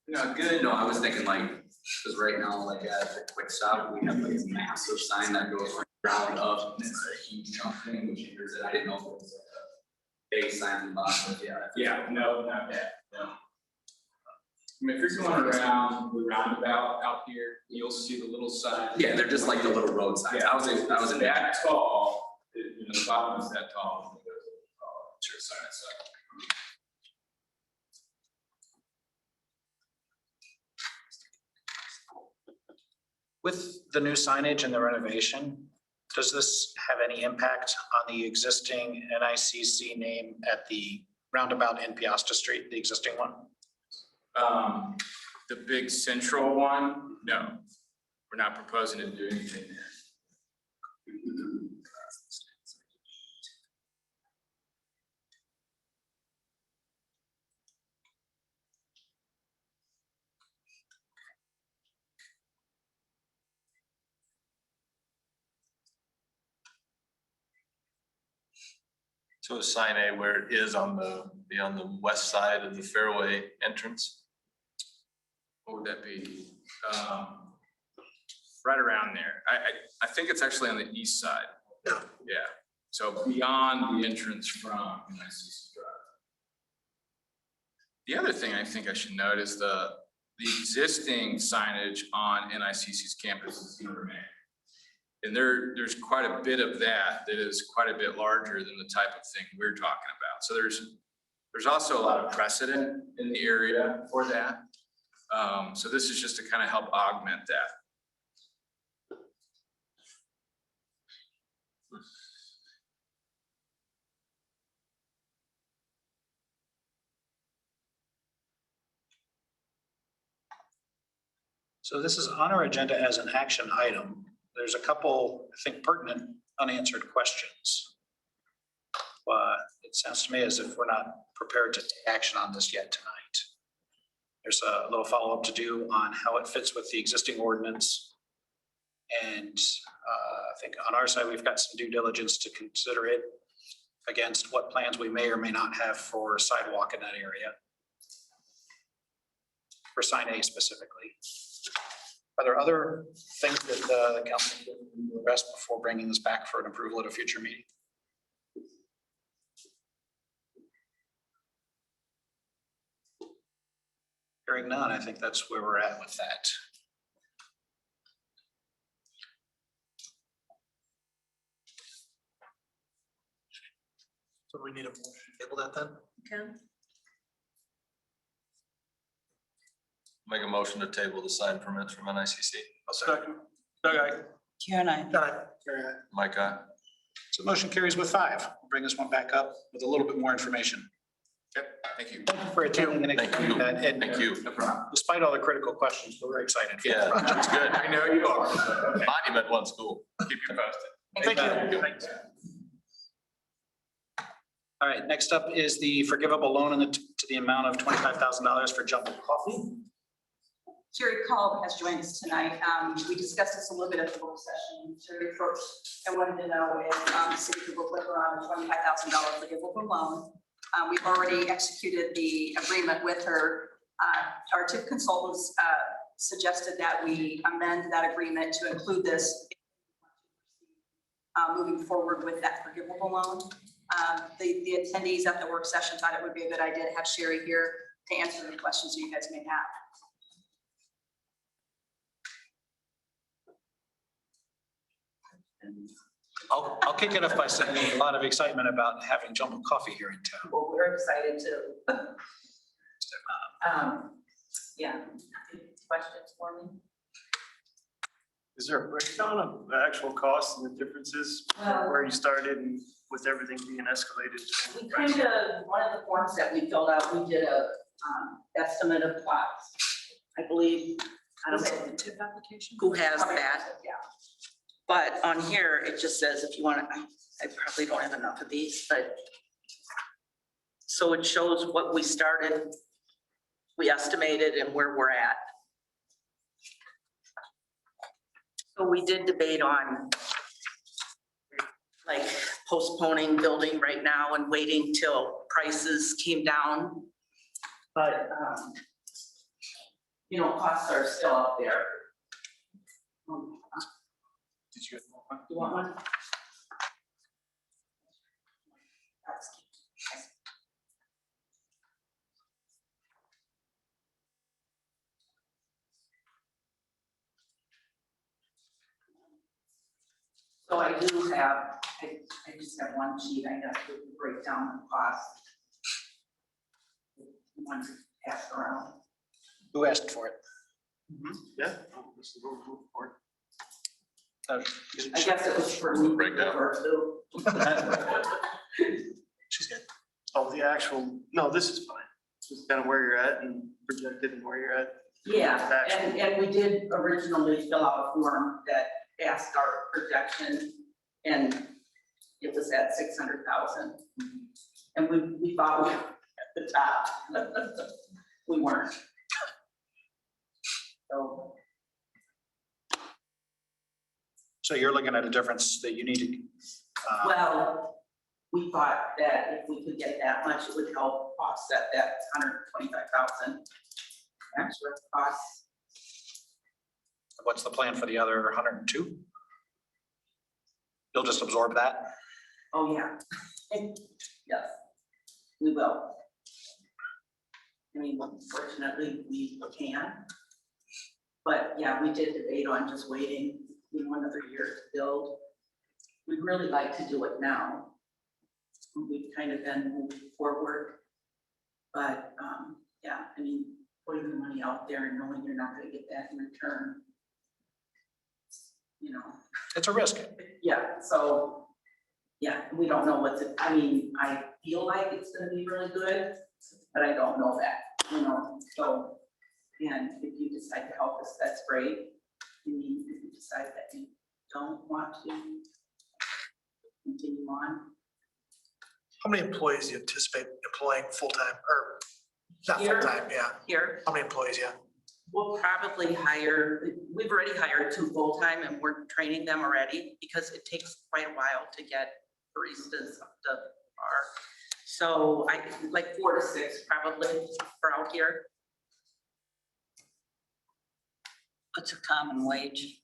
No, good. No, I was thinking like, because right now, like at the quick stop, we have like a massive sign that goes from ground up, and it's a huge chunk thing, which hinders it. I didn't know if it was like a base sign on the bottom, but yeah. Yeah, no, not that, no. I mean, if you're going around the roundabout out here, you'll see the little sign. Yeah, they're just like the little road signs. Yeah, I was in that tall, the bottom is that tall. sign itself. With the new signage and the renovation, does this have any impact on the existing NICC name at the roundabout in Peosta Street, the existing one? The big central one, no, we're not proposing to do anything there. So sign A where it is on the west side of the fairway entrance. What would that be? Right around there. I think it's actually on the east side. Yeah. So beyond the entrance from NICC Drive. The other thing I think I should note is the existing signage on NICC's campus is going to remain. And there's quite a bit of that is quite a bit larger than the type of thing we're talking about. So there's also a lot of precedent in the area for that. So this is just to kind of help augment that. So this is on our agenda as an action item. There's a couple, I think, pertinent unanswered questions. It sounds to me as if we're not prepared to take action on this yet tonight. There's a little follow-up to do on how it fits with the existing ordinance. And I think on our side, we've got some due diligence to consider it against what plans we may or may not have for sidewalk in that area. For sign A specifically. Are there other things that the council can address before bringing this back for an approval at a future meeting? Hearing none, I think that's where we're at with that. So we need a motion to table that then? Okay. Make a motion to table the sign permits from NICC. Second. Doug, aye. Karen, I. Mike, aye. So motion carries with 5. We'll bring this one back up with a little bit more information. Okay, thank you. Thank you for attending and explaining that. And Thank you. No problem. despite all the critical questions, we're very excited. For Yeah, the project. that's good. I know you are. Okay. Monument one school. Keep you posted. Thank you. Thanks. All right, next up is the forgivable loan to the amount of $25,000 for Jumbo Coffee. Jerry Call has joined us tonight. We discussed this a little bit at the work session. Jerry, first, I wanted to know if the city could work with her on a $25,000 forgivable loan. We've already executed the agreement with her. Our TIP consultants suggested that we amend that agreement to include this moving forward with that forgivable loan. The attendees at the work session thought it would be a good idea to have Sherry here to answer any questions you guys may have. I'll kick it off by saying there's a lot of excitement about having Jumbo Coffee here in town. Well, we're excited too. Yeah, questions for me? Is there a breakdown of the actual costs and the differences where you started and with everything being escalated? We kind of, one of the forms that we filled out, we did a estimate of plots. I believe, I don't know. The TIP application? Who has that? Yeah. But on here, it just says if you want to, I probably don't have enough of these, but. So it shows what we started, we estimated and where we're at. So we did debate on like postponing building right now and waiting till prices came down. But, you know, costs are still up there. Did you get one? You want one? So I do have I just have one sheet, I got to break down the cost. One passed around. Who asked for it? Yeah. This is what we're moving for. I guess it was for me. Breakdown. She's good. Oh, the actual, no, this is fine. Just kind of where you're at and projected and where you're at. Yeah, Actual. and we did originally fill out a form that asked our projection, and it was at 600,000. And we thought we were at the top. We weren't. So you're looking at a difference that you need to, Well, we thought that if we could get that much, it would help offset that 125,000 extra costs. what's the plan for the other 102? You'll just absorb that? Oh, yeah. Yes, we will. I mean, fortunately, we can. But yeah, we did debate on just waiting, another year to build. We'd really like to do it now. We've kind of been moving forward. But yeah, I mean, putting the money out there and knowing you're not gonna get that in return. It's a risk. Yeah, so, yeah, we don't know what's it, I mean, I feel like it's gonna be really good, but I don't know that, so. And if you decide to help us, that's great. I mean, if you decide that you don't want to continue on. How many employees do you anticipate employing full-time or not Here? full-time, yeah? Here, How many employees, yeah? we'll probably hire, we've already hired 2 full-time and we're training them already because it takes quite a while to get baristas up the bar. So I, like 4 to 6 probably for out here. What's a common wage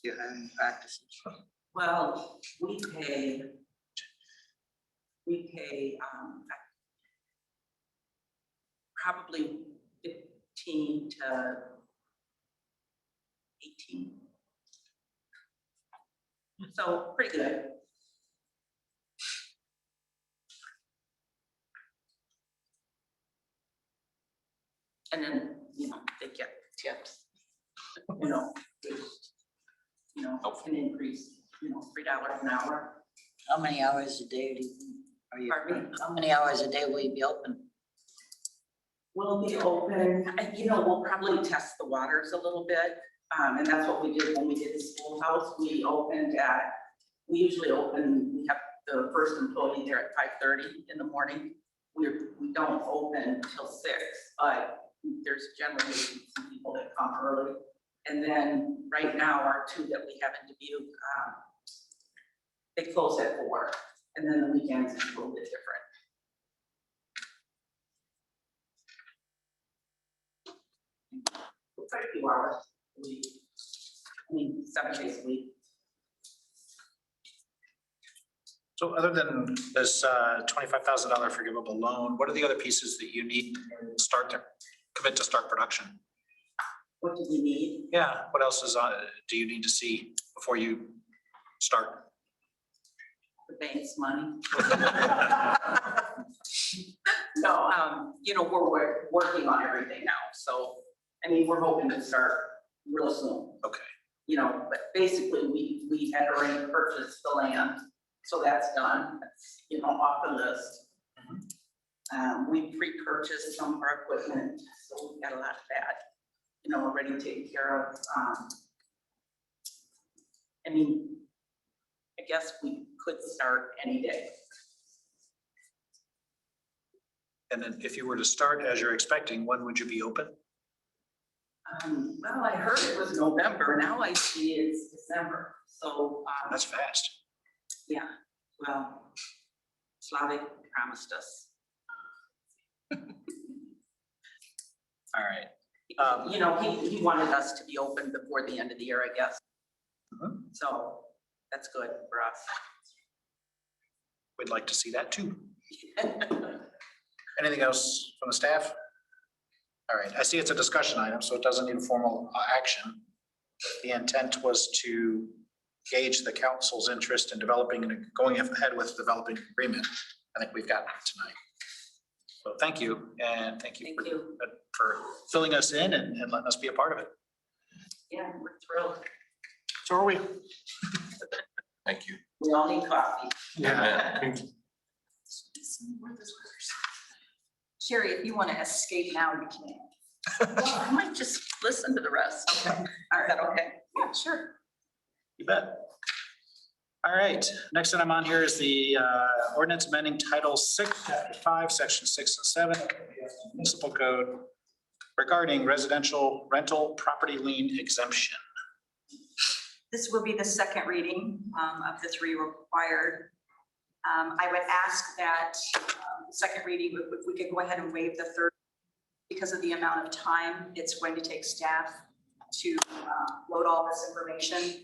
you're hiring practices? Well, we pay probably 15 to 18. So pretty good. And then, they get tips. An increase, $3 an hour. How many hours a day are you? Pardon me? How many hours a day will you be open? We'll be open, we'll probably test the waters a little bit. And that's what we did when we did the schoolhouse. We usually open, we have the first employee there at 5:30 in the morning. We don't open till 6, but there's generally some people that come early. And then right now, our 2 that we have in Dubuque, they close at 4. And then the weekends is a little bit different. Quite a few hours a week. 7 days a week. So other than this $25,000 forgivable loan, what are the other pieces that you need to commit to start production? What do we need? Yeah, what else do you need to see before you start? The bank's money. No, we're working on everything now. So, we're hoping to start real soon. Okay. But basically we had already purchased the land. So that's done. That's, off the list. We pre-purchased some of our equipment. So we've got a lot of that, already taken care of. I guess we could start any day. And then if you were to start as you're expecting, when would you be open? Well, I heard it was November. Now I see it's December. So That's fast. yeah. Well, Slavic promised us. All right. He wanted us to be open before the end of the year, I guess. So that's good for us. We'd like to see that too. Anything else from the staff? All right, I see it's a discussion item, so it doesn't need a formal action. The intent was to gauge the council's interest in developing and going ahead with developing an agreement. I think we've gotten it tonight. So thank you, and thank you for filling us in and letting us be a part of it. Yeah, we're thrilled. So are we. Thank you. We all need coffee. Yeah. Sherry, if you want to escape now, you can. Well, I might just listen to the rest. Okay. All right, okay. Yeah, sure. You bet. All right, next item on here is the ordinance amending Title 6, Chapter 5, Section 6 and 7 of the Peosta Municipal Code regarding residential rental property lien exemption. This will be the second reading of the three required. I would ask that the second reading, if we could go ahead and waive the third because of the amount of time it's going to take staff to load all this information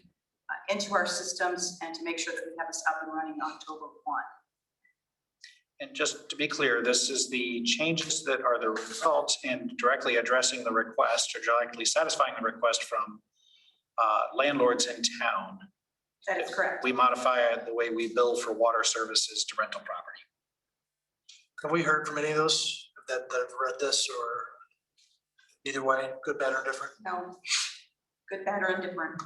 into our systems and to make sure that we have this up and running October 1. And just to be clear, this is the changes that are the result in directly addressing the request or directly satisfying the request from landlords in town. That is correct. We modify the way we bill for water services to rental property. Have we heard from any of those that have read this, or either way, good, bad, or different? No, good, bad, or indifferent.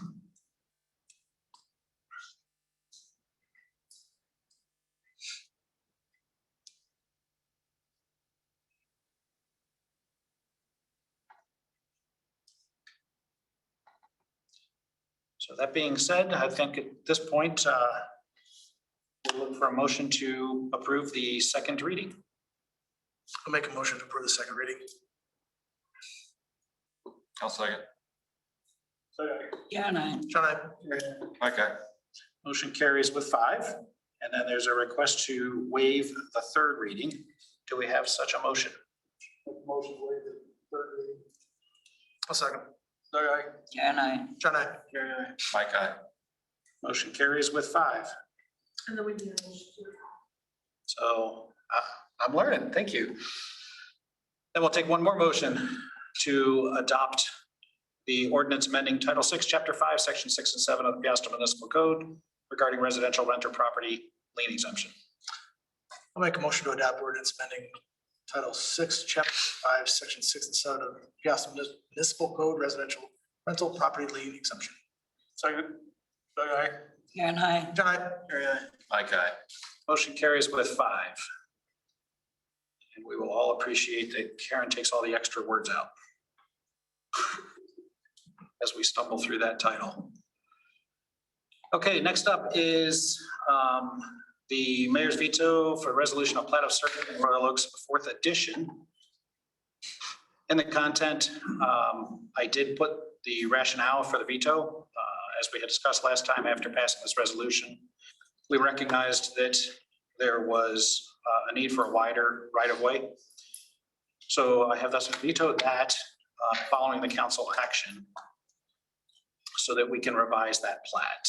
So that being said, I think at this point, we'll look for a motion to approve the second reading. I'll make a motion to approve the second reading. I'll second. Yeah, and I. John, Okay. Motion carries with 5. And then there's a request to waive the third reading. Do we have such a motion? motion to waive the third reading. I'll second. Yeah, and I. John, Mike, aye. Motion carries with 5. And then we need a motion to. So I'm learning. Thank you. Then we'll take one more motion to adopt the ordinance amending Title 6, Chapter 5, Section 6 and 7 of the Peosta Municipal Code regarding residential renter property lien exemption. I'll make a motion to adopt ordinance amending Title 6, Chapter 5, Section 6 and 7 of Peosta Municipal Code, residential rental property lien exemption. Second. Yeah, and I. John, Mike, aye. Motion carries with 5. And we will all appreciate that Karen takes all the extra words out as we stumble through that title. Okay, next up is the mayor's veto for resolution of plat of circuit in Royal Oaks, 4th edition. In the content, I did put the rationale for the veto. As we had discussed last time after passing this resolution, we recognized that there was a need for a wider right-of-way. So I have thus vetoed that following the council action so that we can revise that plat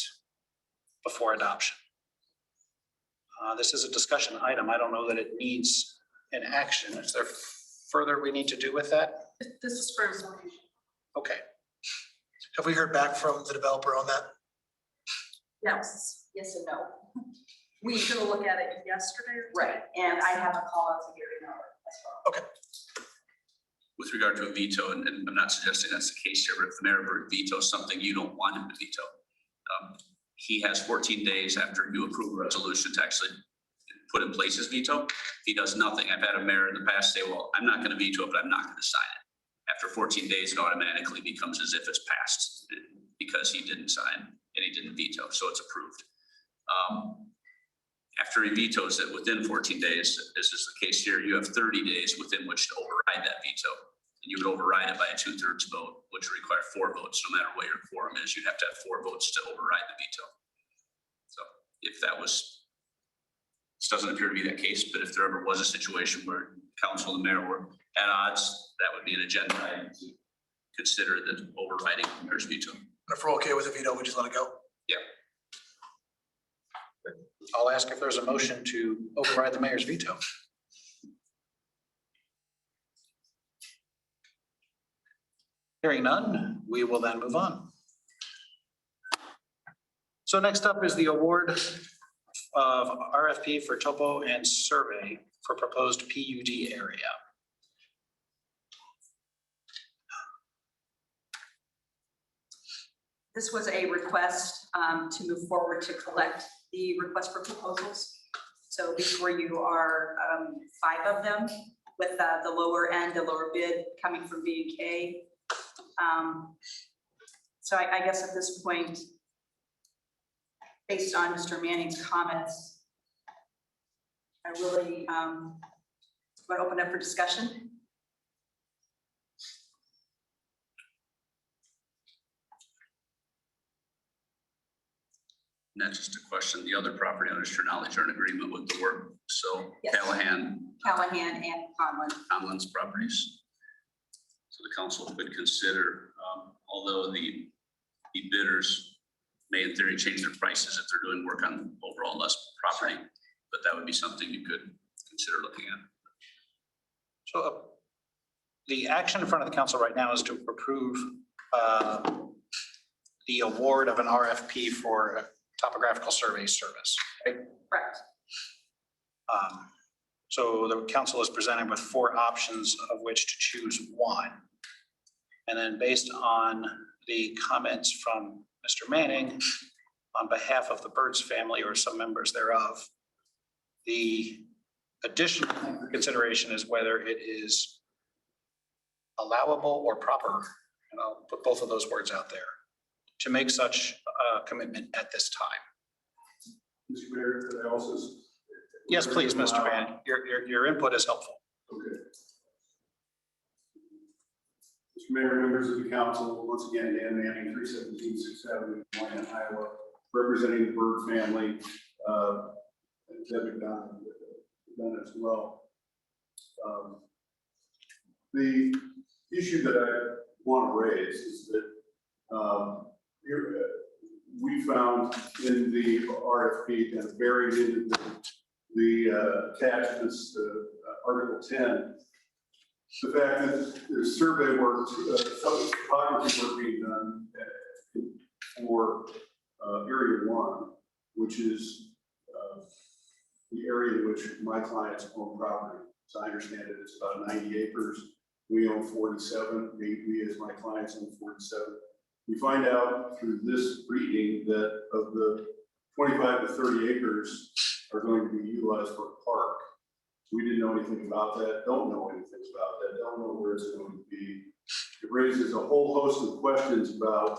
before adoption. This is a discussion item. I don't know that it needs an action. Is there further we need to do with that? This is for zoning. Okay. have we heard back from the developer on that? Yes, yes and no. We were gonna look at it yesterday. Right, and I have a call out to Gary Miller as well. With regard to a veto, and I'm not suggesting that's the case here, but if the mayor were to veto something you don't want him to veto, he has 14 days after you approve a resolution to actually put in place his veto. If he does nothing, I've had a mayor in the past say, well, I'm not going to veto it, but I'm not going to sign it. After 14 days, it automatically becomes as if it's passed because he didn't sign and he didn't veto, so it's approved. After he vetoes it within 14 days, this is the case here, you have 30 days within which to override that veto. And you would override it by a 2/3 vote, which would require 4 votes. No matter what your quorum is, you'd have to have 4 votes to override the veto. So if that was, this doesn't appear to be that case, but if there ever was a situation where council and the mayor were at odds, that would be an agenda item to consider the overriding the mayor's veto. If we're okay with the veto, we just let it go. Yeah. I'll ask if there's a motion to override the mayor's veto. Hearing none, we will then move on. So next up is the award of RFP for topo and survey for proposed PUD area. This was a request to move forward to collect the request for proposals. So before you are 5 of them, with the lower end, the lower bid coming from B&K. So I guess at this point, based on Mr. Manning's comments, I really want to open up for discussion. And that's just a question. The other property owners, to your knowledge, are in agreement with the work. So Yes. Callahan, Callahan and Conlon. Conlon's properties. So the council could consider, although the bidders may in theory change their prices if they're doing work on overall less property, but that would be something you could consider looking at. So the action in front of the council right now is to approve the award of an RFP for a topographical survey service. Right? Correct. So the council is presented with 4 options of which to choose one. And then based on the comments from Mr. Manning, on behalf of the Birds family or some members thereof, the additional consideration is whether it is allowable or proper, and I'll put both of those words out there, to make such a commitment at this time. Mr. Mayor, could I also? Yes, please, Mr. Manning. Your input is helpful. Okay. Mr. Mayor, members of the council, once again, Dan Manning, 317 6th Avenue, Des Moines, Iowa, representing the Bird family, and Debbie done as well. The issue that I want to raise is that we found in the RFP and buried into the attachments, Article 10, the fact that there's survey work, topography work being done for Area 1, which is the area in which my clients own property. As I understand it, it's about 90 acres. We own 47. We as my clients own 47. We find out through this reading that of the 25 to 30 acres are going to be utilized for a park. We didn't know anything about that, don't know anything about that, don't know where it's going to be. It raises a whole host of questions about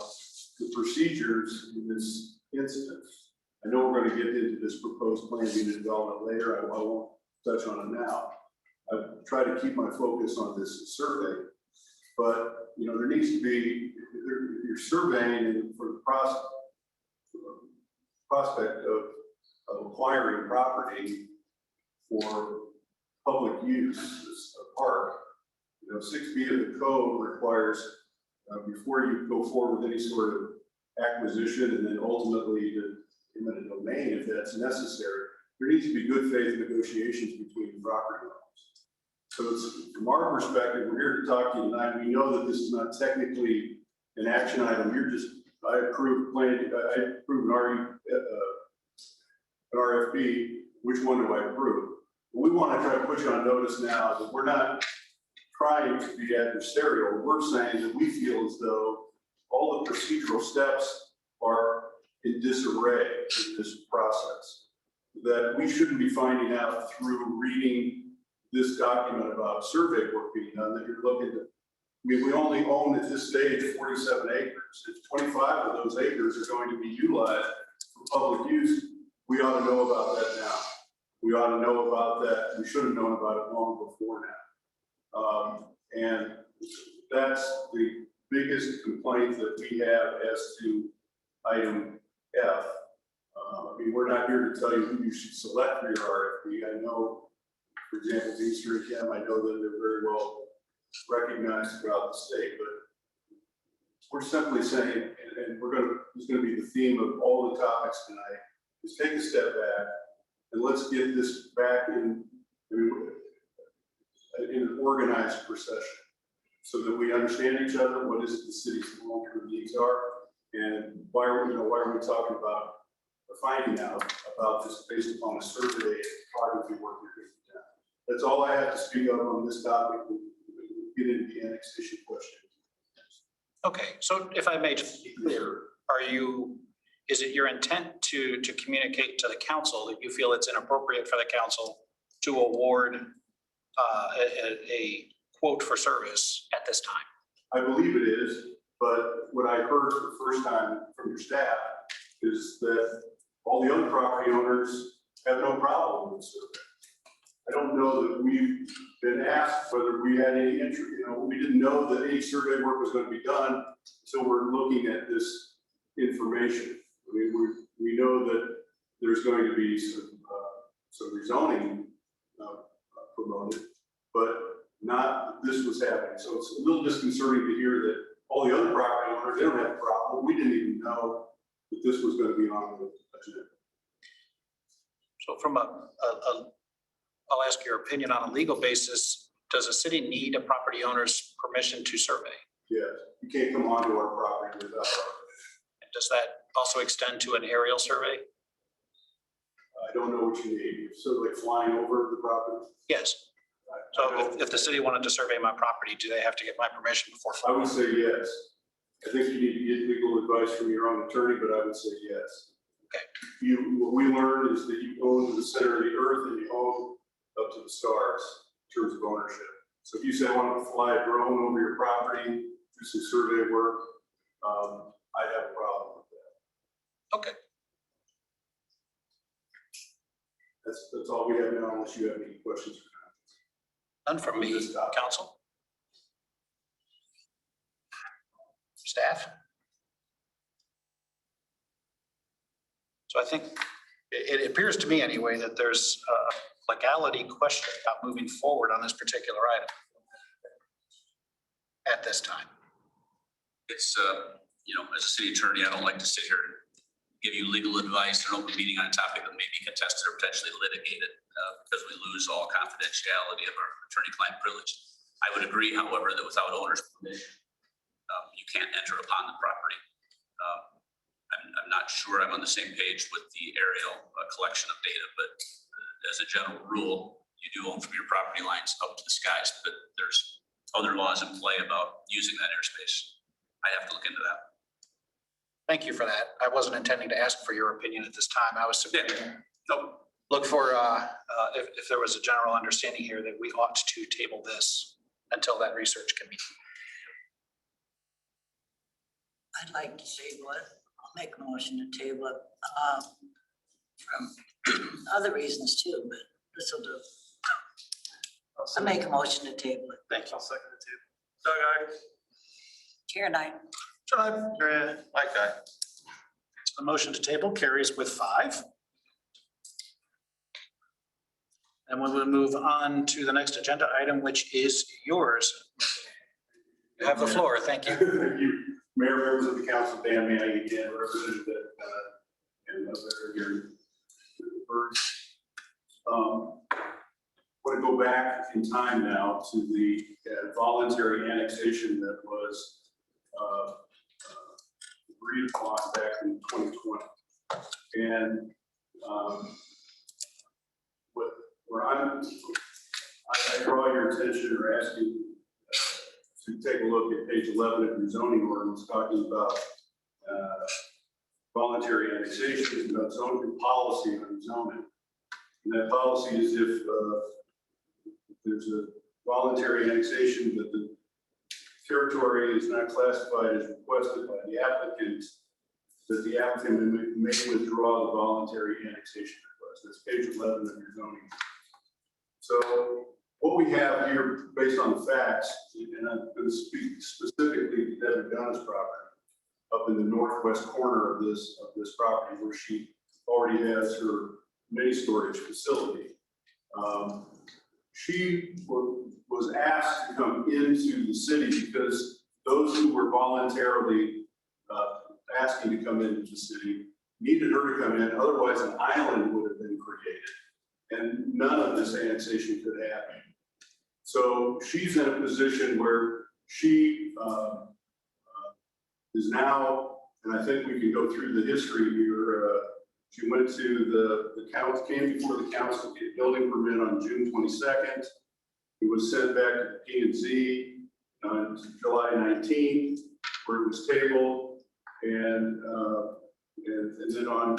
the procedures in this instance. I know we're going to get into this proposed plan unit development later. I won't touch on it now. I've tried to keep my focus on this survey, but you know, there needs to be, if you're surveying for the prospect of acquiring property for public use as a park, you know, 6B of the code requires before you go forward with any sort of acquisition and then ultimately the eminent domain, if that's necessary, there needs to be good faith negotiations between property owners. So it's, from our perspective, we're here to talk to you tonight. We know that this is not technically an action item. You're just, I approved an RFP. Which one do I approve? We want to try to put you on notice now that we're not trying to be adversarial. We're saying that we feel as though all the procedural steps are in disarray in this process. That we shouldn't be finding out through reading this document about survey work being done, that you're looking at, I mean, we only own at this stage 47 acres. If 25 of those acres are going to be utilized for public use, we ought to know about that now. We ought to know about that. We should have known about it long before now. And that's the biggest complaint that we have as to item F. I mean, we're not here to tell you who you should select for your RFP. I know, for example, Easter and Chem, I know that they're very well recognized throughout the state, but we're simply saying, and this is going to be the theme of all the topics tonight, is take a step back and let's get this back in an organized procession so that we understand each other, what is the city's long-term needs are, and why are we talking about finding out about this based upon a survey and photography work that we've done. That's all I have to speak of on this topic. We'll get into the annexation question. Okay, so if I may just be clear, is it your intent to communicate to the council that you feel it's inappropriate for the council to award a quote for service at this time? I believe it is, but what I heard for the first time from your staff is that all the other property owners have no problem with the survey. I don't know that we've been asked whether we had any interest, we didn't know that any survey work was going to be done, so we're looking at this information. I mean, we know that there's going to be some rezoning promoted, but not that this was happening. So it's a little disconcerting to hear that all the other property owners, they don't have a problem. We didn't even know that this was going to be on the agenda. So from I'll ask your opinion on a legal basis. Does a city need a property owner's permission to survey? Yes, you can't come onto our property without our permission. And does that also extend to an aerial survey? I don't know what you need. Sort of like flying over the property? Yes. So if the city wanted to survey my property, do they have to get my permission before? I would say yes. I think you need to get legal advice from your own attorney, but I would say yes. Okay. What we learned is that you own the center of the earth and you own up to the stars in terms of ownership. So if you say I want to fly a drone over your property, do some survey work, I'd have a problem with that. Okay. That's all we have now, unless you have any questions or comments. None from me, council. Staff. So I think it appears to me anyway that there's a legality question about moving forward on this particular item at this time. It's, as a city attorney, I don't like to sit here and give you legal advice in an open meeting on a topic that may be contested or potentially litigated because we lose all confidentiality of our attorney-client privilege. I would agree, however, that without owner's permission, you can't enter upon the property. I'm not sure I'm on the same page with the aerial collection of data, but as a general rule, you do own from your property lines up to the skies, but there's other laws in play about using that airspace. I'd have to look into that. Thank you for that. I wasn't intending to ask for your opinion at this time. I was simply Nope. look for if there was a general understanding here that we ought to table this until that research can be. I'd like to table it. I'll make a motion to table it from other reasons too, but this will do. I'll make a motion to table it. Thank you. I'll second it too. Doug, aye. Karen, I. Mike, aye. So the motion to table carries with 5. And we will move on to the next agenda item, which is yours. You have the floor. Thank you. Thank you. Mayor, members of the council, Dan Manning again, representative and other here. Want to go back in time now to the voluntary annexation that was agreed upon back in 2020. And I draw your attention or ask you to take a look at page 11 of your zoning ordinance, talking about voluntary annexation, about zoning policy on zoning. And that policy is if there's a voluntary annexation that the territory is not classified as requested by the applicant, that the applicant may withdraw the voluntary annexation request. That's page 11 of your zoning. So what we have here, based on the facts, and I'm going to speak specifically to Debbie Donna's property up in the northwest corner of this property, where she already has her mini storage facility. She was asked to come into the city because those who were voluntarily asking to come into the city needed her to come in, otherwise an island would have been created and none of this annexation could happen. So she's in a position where she is now, and I think we can go through the history here, She went to the council, came before the council to get a building permit on June 22nd. It was sent back to P&Z on July 19th, where it was tabled, and then on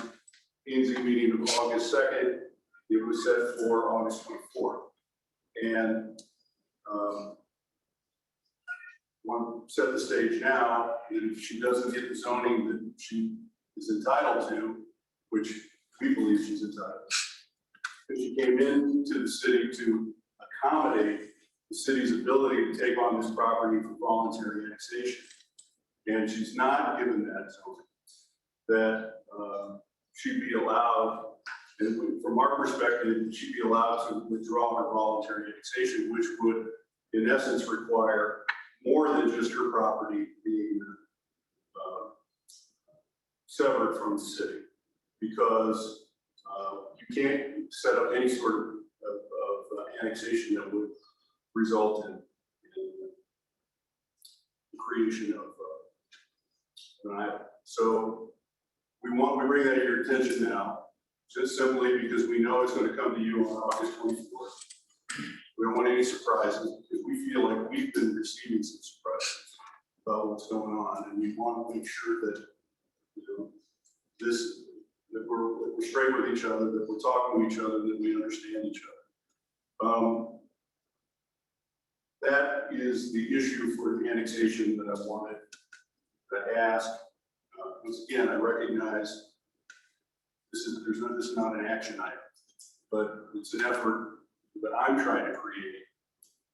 P&Z meeting of August 2nd, it was set for August 24th. And want to set the stage now, and if she doesn't get the zoning that she is entitled to, which we believe she's entitled to, because she came into the city to accommodate the city's ability to take on this property for voluntary annexation. And she's not given that zoning, that she'd be allowed, and from our perspective, she'd be allowed to withdraw her voluntary annexation, which would, in essence, require more than just her property being severed from the city, because you can't set up any sort of annexation that would result in the creation of an island. So we bring that to your attention now, just simply because we know it's going to come to you on August 24th. We don't want any surprises, because we feel like we've been receiving some surprises about what's going on, and we want to make sure that, you know, that we're straight with each other, that we're talking to each other, that we understand each other. That is the issue for the annexation that I wanted to ask. Once again, I recognize this is not an action item, but it's an effort that I'm trying to create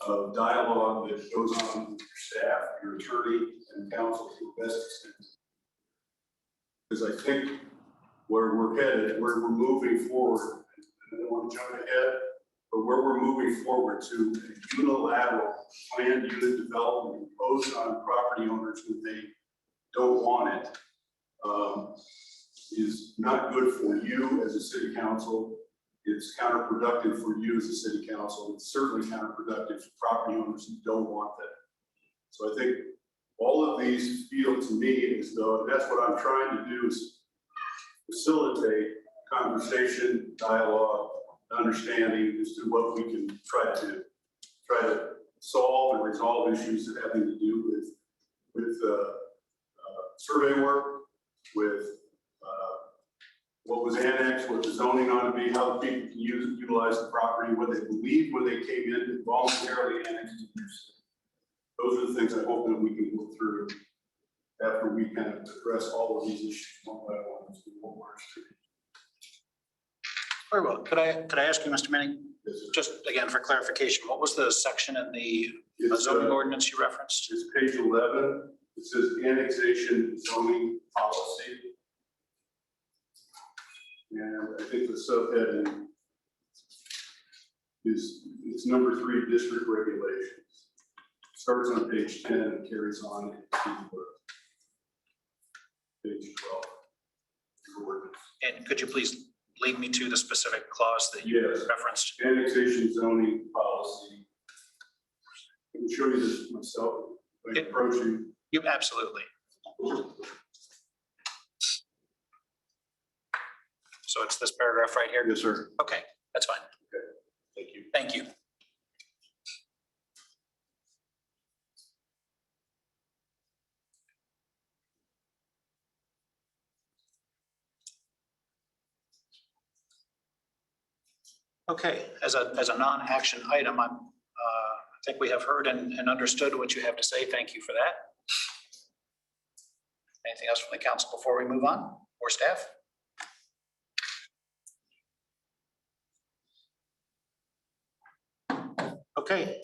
of dialogue that goes on with your staff, your attorney, and counsel to the best extent. Because I think where we're headed, where we're moving forward, and I don't want to jump ahead, but where we're moving forward to a unilateral planned unit development imposed on property owners when they don't want it, is not good for you as a city council. It's counterproductive for you as a city council. It's certainly counterproductive for property owners who don't want that. So I think all of these feel to me as though, and that's what I'm trying to do, is facilitate conversation, dialogue, understanding as to what we can try to solve and resolve issues that have to do with survey work, with what was annexed, what the zoning ought to be, how the people can utilize the property, what they believe when they came in and voluntarily annexed it. Those are the things I hope that we can work through after we kind of address all of these issues one by one as we move forward. Very well. Could I ask you, Mr. Manning, just again for clarification, what was the section in the zoning ordinance you referenced? It's page 11. It says annexation zoning policy. And I think the subheading is number 3, district regulations. Starts on page 10 and carries on to page 12. And could you please lead me to the specific clause that you referenced? Annexation zoning policy. I can show you this myself by approaching. You absolutely. So it's this paragraph right here? Yes, sir. Okay, that's fine. Okay. Thank you. Thank you. Okay, as a non-action item, I think we have heard and understood what you have to say. Thank you for that. Anything else from the council before we move on, or staff? Okay.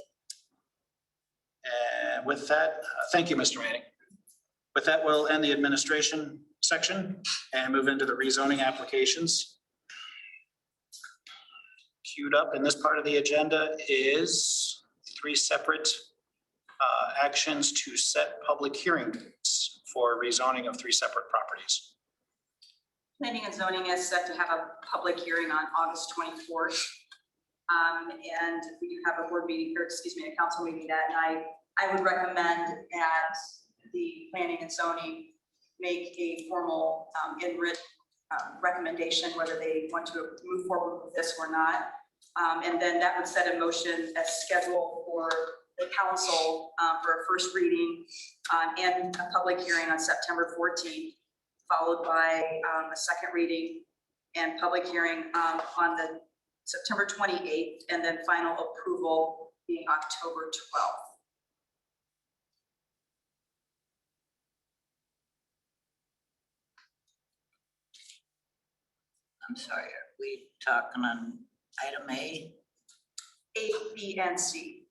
And with that, thank you, Mr. Manning. With that, we'll end the administration section and move into the rezoning applications. Queued up in this part of the agenda is 3 separate actions to set public hearing dates for rezoning of 3 separate properties. Planning and zoning is set to have a public hearing on August 24th. And we do have a board meeting, or excuse me, a council meeting that night. I would recommend that the planning and zoning make a formal in written recommendation, whether they want to move forward with this or not. And then that would set a motion as scheduled for the council for a first reading and a public hearing on September 14th, followed by a second reading and public hearing on the September 28th, and then final approval being October 12th. I'm sorry, are we talking on item A? A, B, and C.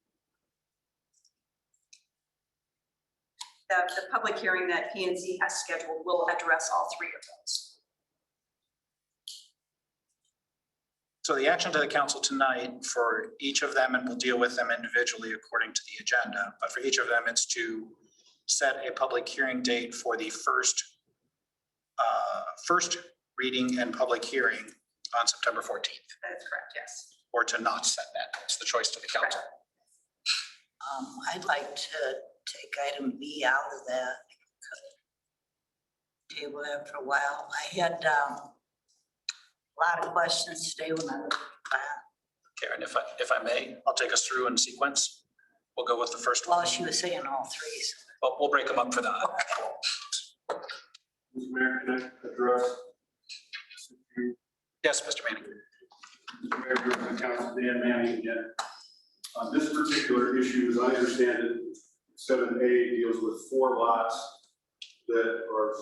The public hearing that P and Z has scheduled will address all three of those. So the action to the council tonight for each of them, and we'll deal with them individually according to the agenda, but for each of them, it's to set a public hearing date for the first reading and public hearing on September 14th, That is correct, yes. or to not set that. It's the choice to the council. I'd like to take item B out of that. Table that for a while. I had a lot of questions today when I looked at the plan. Karen, if I may, I'll take us through in sequence. We'll go with the first one. Well, she was saying all three. But we'll break them up for that. Mr. Mayor, can I address? Yes, Mr. Manning. Mr. Mayor, members of the council, Dan Manning again. On this particular issue, as I understand it, 7A deals with 4 lots that were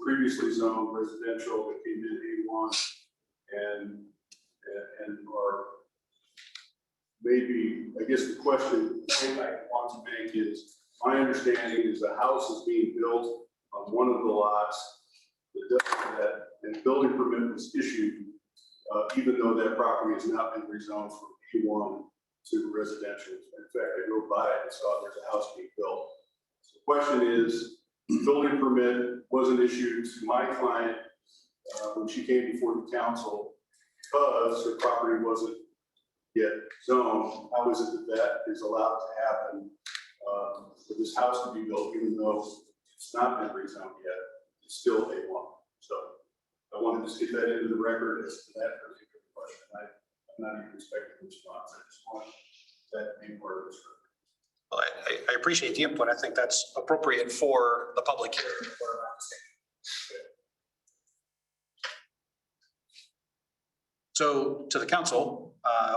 previously zoned residential that came in A1 and are maybe, I guess the question I want to make is, my understanding is the house is being built on one of the lots that and building permit was issued, even though that property has not been rezoned from A1 to residential. In fact, I drove by it and saw there's a house being built. So the question is, the building permit wasn't issued to my client when she came before the council because her property wasn't yet zoned. How is it that is allowed to happen for this house to be built, even though it's not been rezoned yet? It's still A1. So I wanted to get that into the record as to that particular question. I'm not even expecting a response. I just want that to be part of this record. Well, I appreciate the input. I think that's appropriate for the public hearing. So to the council,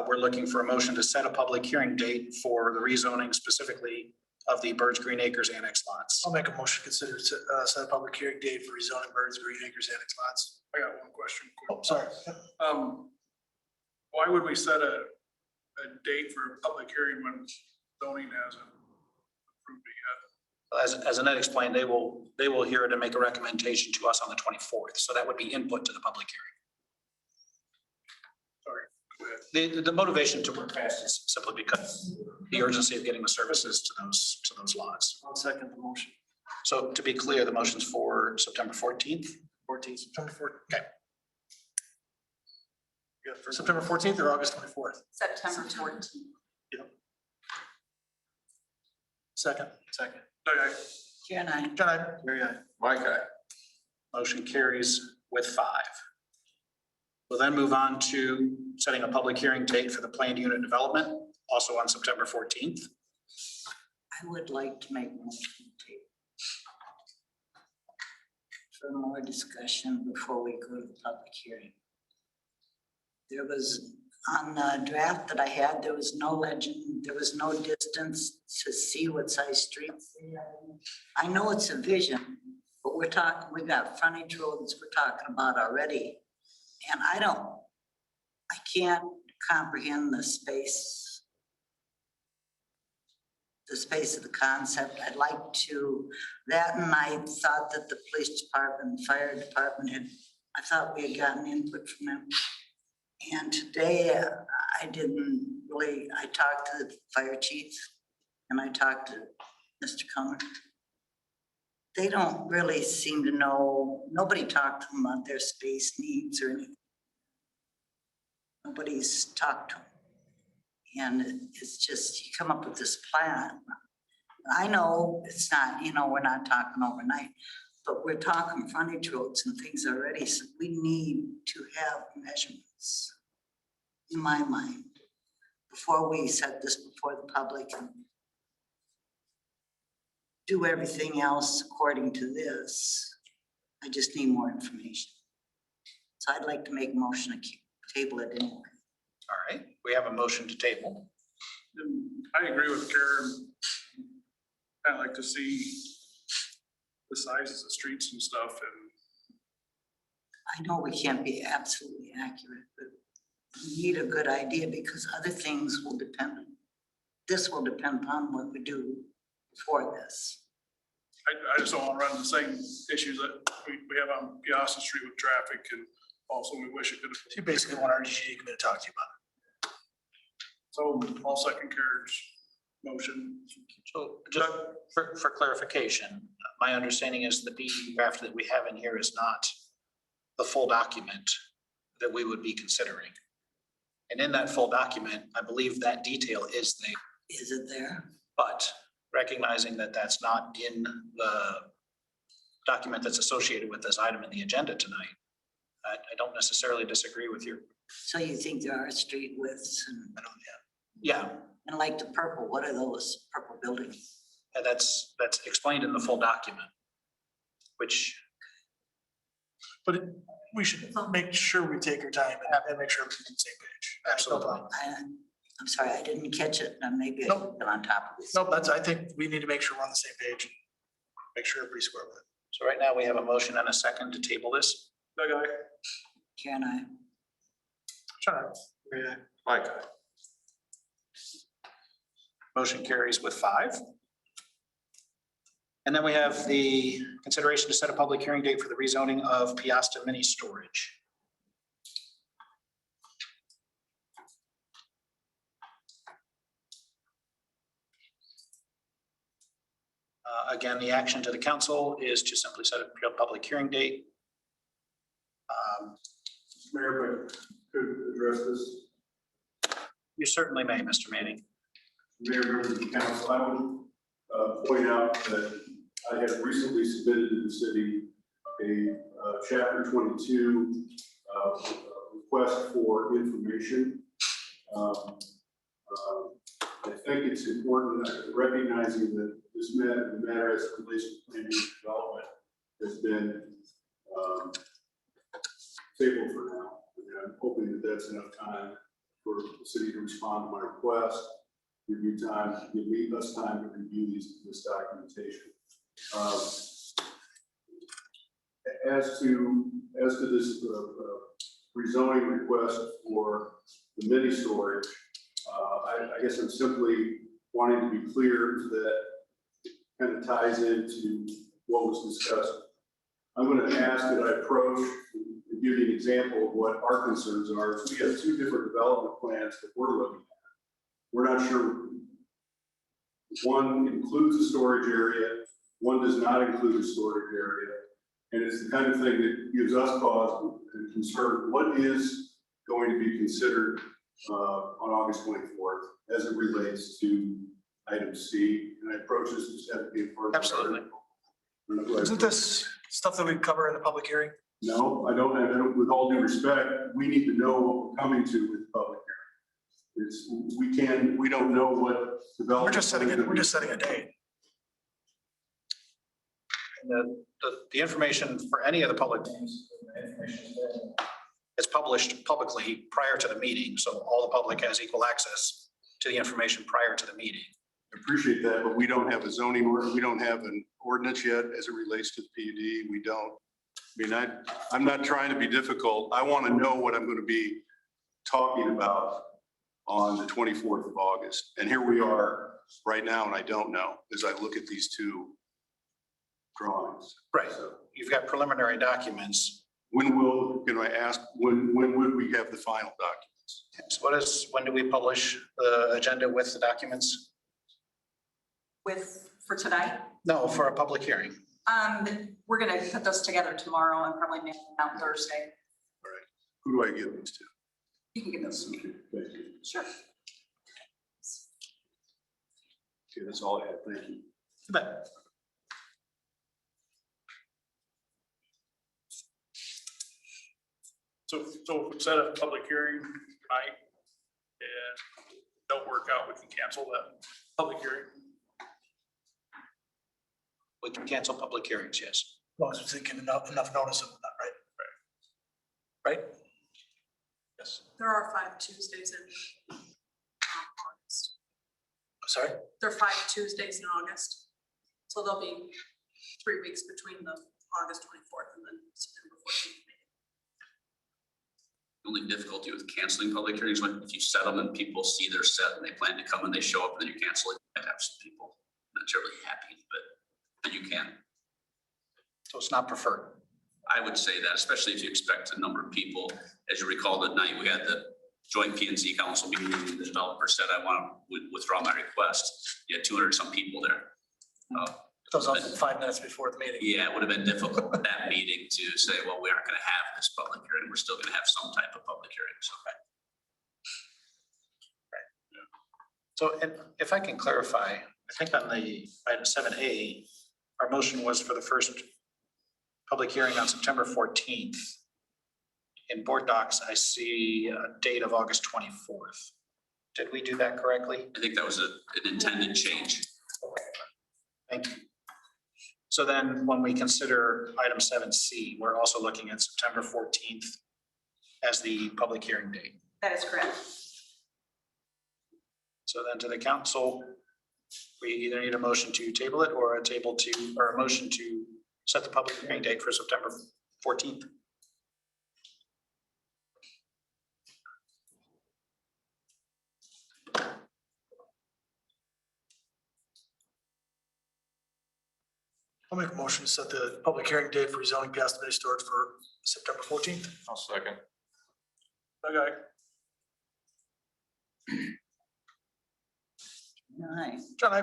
we're looking for a motion to set a public hearing date for the rezoning specifically of the Birds Green Acres Annex lots. I'll make a motion to consider to set a public hearing date for rezoning Birds Green Acres Annex lots. I got one question. Oh, sorry. Why would we set a date for a public hearing when zoning hasn't approved it yet? As Annette explained, they will hear it and make a recommendation to us on the 24th. So that would be input to the public hearing. Sorry. The motivation to work fast is simply because the urgency of getting the services to those lots. I'll second the motion. So to be clear, the motion's for September 14th? 14th, September 14th. Okay. Yeah, for September 14th or August 24th? September 14th. Yep. Second. Okay. Karen, I. John, I. Mary, aye. Mike, aye. Motion carries with 5. We'll then move on to setting a public hearing date for the planned unit development, also on September 14th. I would like to make a motion to for more discussion before we go to the public hearing. There was, on the draft that I had, there was no legend, there was no distance to see what size streets they had. I know it's a vision, but we've got frontage roads we're talking about already. And I can't comprehend the space of the concept. I'd like to, that and I thought that the police department, fire department I thought we had gotten input from them. And today I talked to the fire chief and I talked to Mr. Comer. They don't really seem to know, nobody talked to them about their space needs or anything. Nobody's talked to them. And it's just, you come up with this plan. I know it's not, we're not talking overnight, But we're talking frontage roads and things already, so we need to have measurements, in my mind, before we set this before the public and do everything else according to this. I just need more information. So I'd like to make a motion to table it anyway. All right, we have a motion to table. I agree with Karen. I'd like to see the sizes of streets and stuff, and I know we can't be absolutely accurate, but we need a good idea because other things will depend. This will depend upon what we do for this. I just don't want to run the same issues that we have on Peosta Street with traffic, and also we wish it could have. So you basically want RGG to come in and talk to you about it. So I'll second Karen's motion. So just for clarification, my understanding is the BD draft that we have in here is not the full document that we would be considering. And in that full document, I believe that detail is there. Is it there? But recognizing that that's not in the document that's associated with this item in the agenda tonight, I don't necessarily disagree with you. So you think there are street widths and, Yeah, and like the purple, what are those purple buildings? and that's explained in the full document, which, But we should make sure we take our time and make sure we're on the same page. absolutely. I'm sorry, I didn't catch it. Maybe Nope. I've been on top of this. Nope, I think we need to make sure we're on the same page and make sure everybody's square with it. So right now we have a motion and a second to table this. That guy. Karen, I. Sure. Mike. Motion carries with 5. And then we have the consideration to set a public hearing date for the rezoning of Peosta mini storage. Again, the action to the council is to simply set a public hearing date. Mayor, if I could address this. You certainly may, Mr. Manning. Mayor, members of the council, I would point out that I have recently submitted to the city a chapter 22 request for information. I think it's important recognizing that this matter, the matter as it relates to planning and development, has been tabled for now. And I'm hoping that that's enough time for the city to respond to my request, give me us time to review this documentation. As to this rezoning request for the mini storage, I guess I'm simply wanting to be clear that it kind of ties into what was discussed. I'm going to ask that I approach and give you an example of what our concerns are. So we have 2 different development plans that we're looking at. We're not sure. One includes a storage area, one does not include a storage area. And it's the kind of thing that gives us pause and concern. What is going to be considered on August 24th as it relates to item C? And I approach this as having to be a part of. Absolutely. Isn't this stuff that we cover in the public hearing? No, I don't, with all due respect, we need to know what we're coming to with the public hearing. We don't know what development. We're just setting a date. And the information for any of the public things, it's published publicly prior to the meeting, so all the public has equal access to the information prior to the meeting. I appreciate that, but we don't have a zoning order. We don't have an ordinance yet as it relates to the PUD. We don't. I mean, I'm not trying to be difficult. I want to know what I'm going to be talking about on the 24th of August. And here we are right now, and I don't know as I look at these 2 drawings. Right. So you've got preliminary documents. When would we have the final documents? So when do we publish the agenda with the documents? For tonight, No, for a public hearing. we're gonna put those together tomorrow and probably mail them out Thursday. All right. Who do I give these to? You can give those to me. Okay, thank you. Sure. Okay, that's all I have. Thank you. But So if we set a public hearing tonight and don't work out, we can cancel that public hearing. We can cancel public hearings, yes. As long as we're taking enough notice of that, right? Right? Yes. There are 5 Tuesdays in August. I'm sorry? There are 5 Tuesdays in August. So there'll be 3 weeks between the August 24th and then September 14th. The only difficulty with canceling public hearings, when if you set them and people see they're set and they plan to come and they show up and then you cancel it, you might have some people not terribly happy, but you can. So it's not preferred. I would say that, especially if you expect a number of people. As you recall, that night we had the joint P and Z council meeting, the developer said, I want to withdraw my request. You had 200 some people there. That was also 5 minutes before the meeting. Yeah, it would have been difficult at that meeting to say, well, we aren't going to have this public hearing. We're still going to have some type of public hearing. So. So and if I can clarify, I think on the item 7A, our motion was for the first public hearing on September 14th. In board docs, I see a date of August 24th. Did we do that correctly? I think that was an intended change. Thank you. So then when we consider item 7C, we're also looking at September 14th as the public hearing date. That is correct. So then to the council, we either need a motion to table it or a motion to set the public hearing date for September 14th. I'll make a motion to set the public hearing date for rezoning gas mini storage for September 14th. I'll second. Okay. Aye. John, I.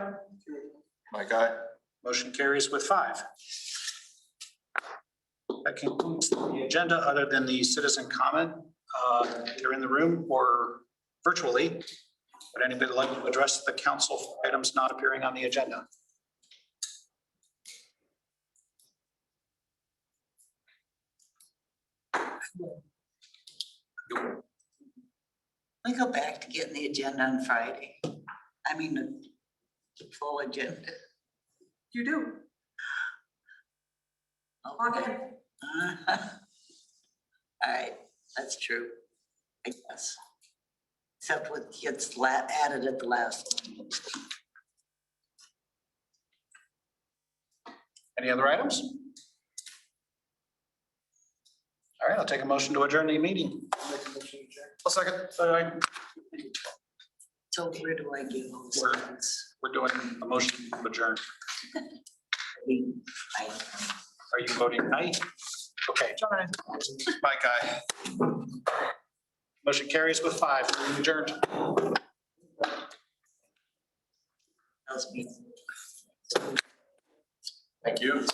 My guy. Motion carries with 5. That concludes the agenda other than the citizen comment, either in the room or virtually. Would anybody like to address the council for items not appearing on the agenda? We go back to getting the agenda on Friday. I mean, the full agenda. You do. Okay. All right, that's true, I guess. Except what gets added at the last. Any other items? All right, I'll take a motion to adjourn the meeting. I'll second. So where do I give those? We're doing a motion to adjourn. Aye. Are you voting aye? Okay. My guy. Motion carries with 5. We're adjourned. Tells me. Thank you.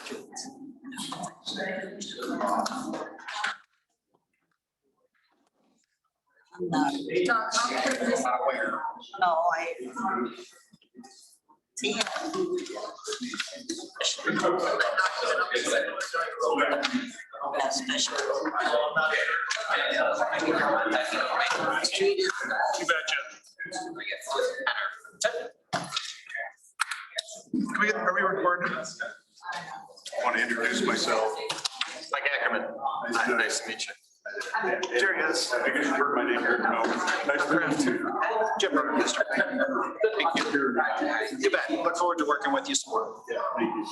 I'm not. No, I. See. Yeah, special. You betcha. Are we recording? I want to introduce myself. Mike Ackerman. Nice to meet you. Jerry has. I guess you heard my name here. No. Nice to meet you. Jim, Mr. Thank you. You bet. Look forward to working with you some more. Yeah, thank you.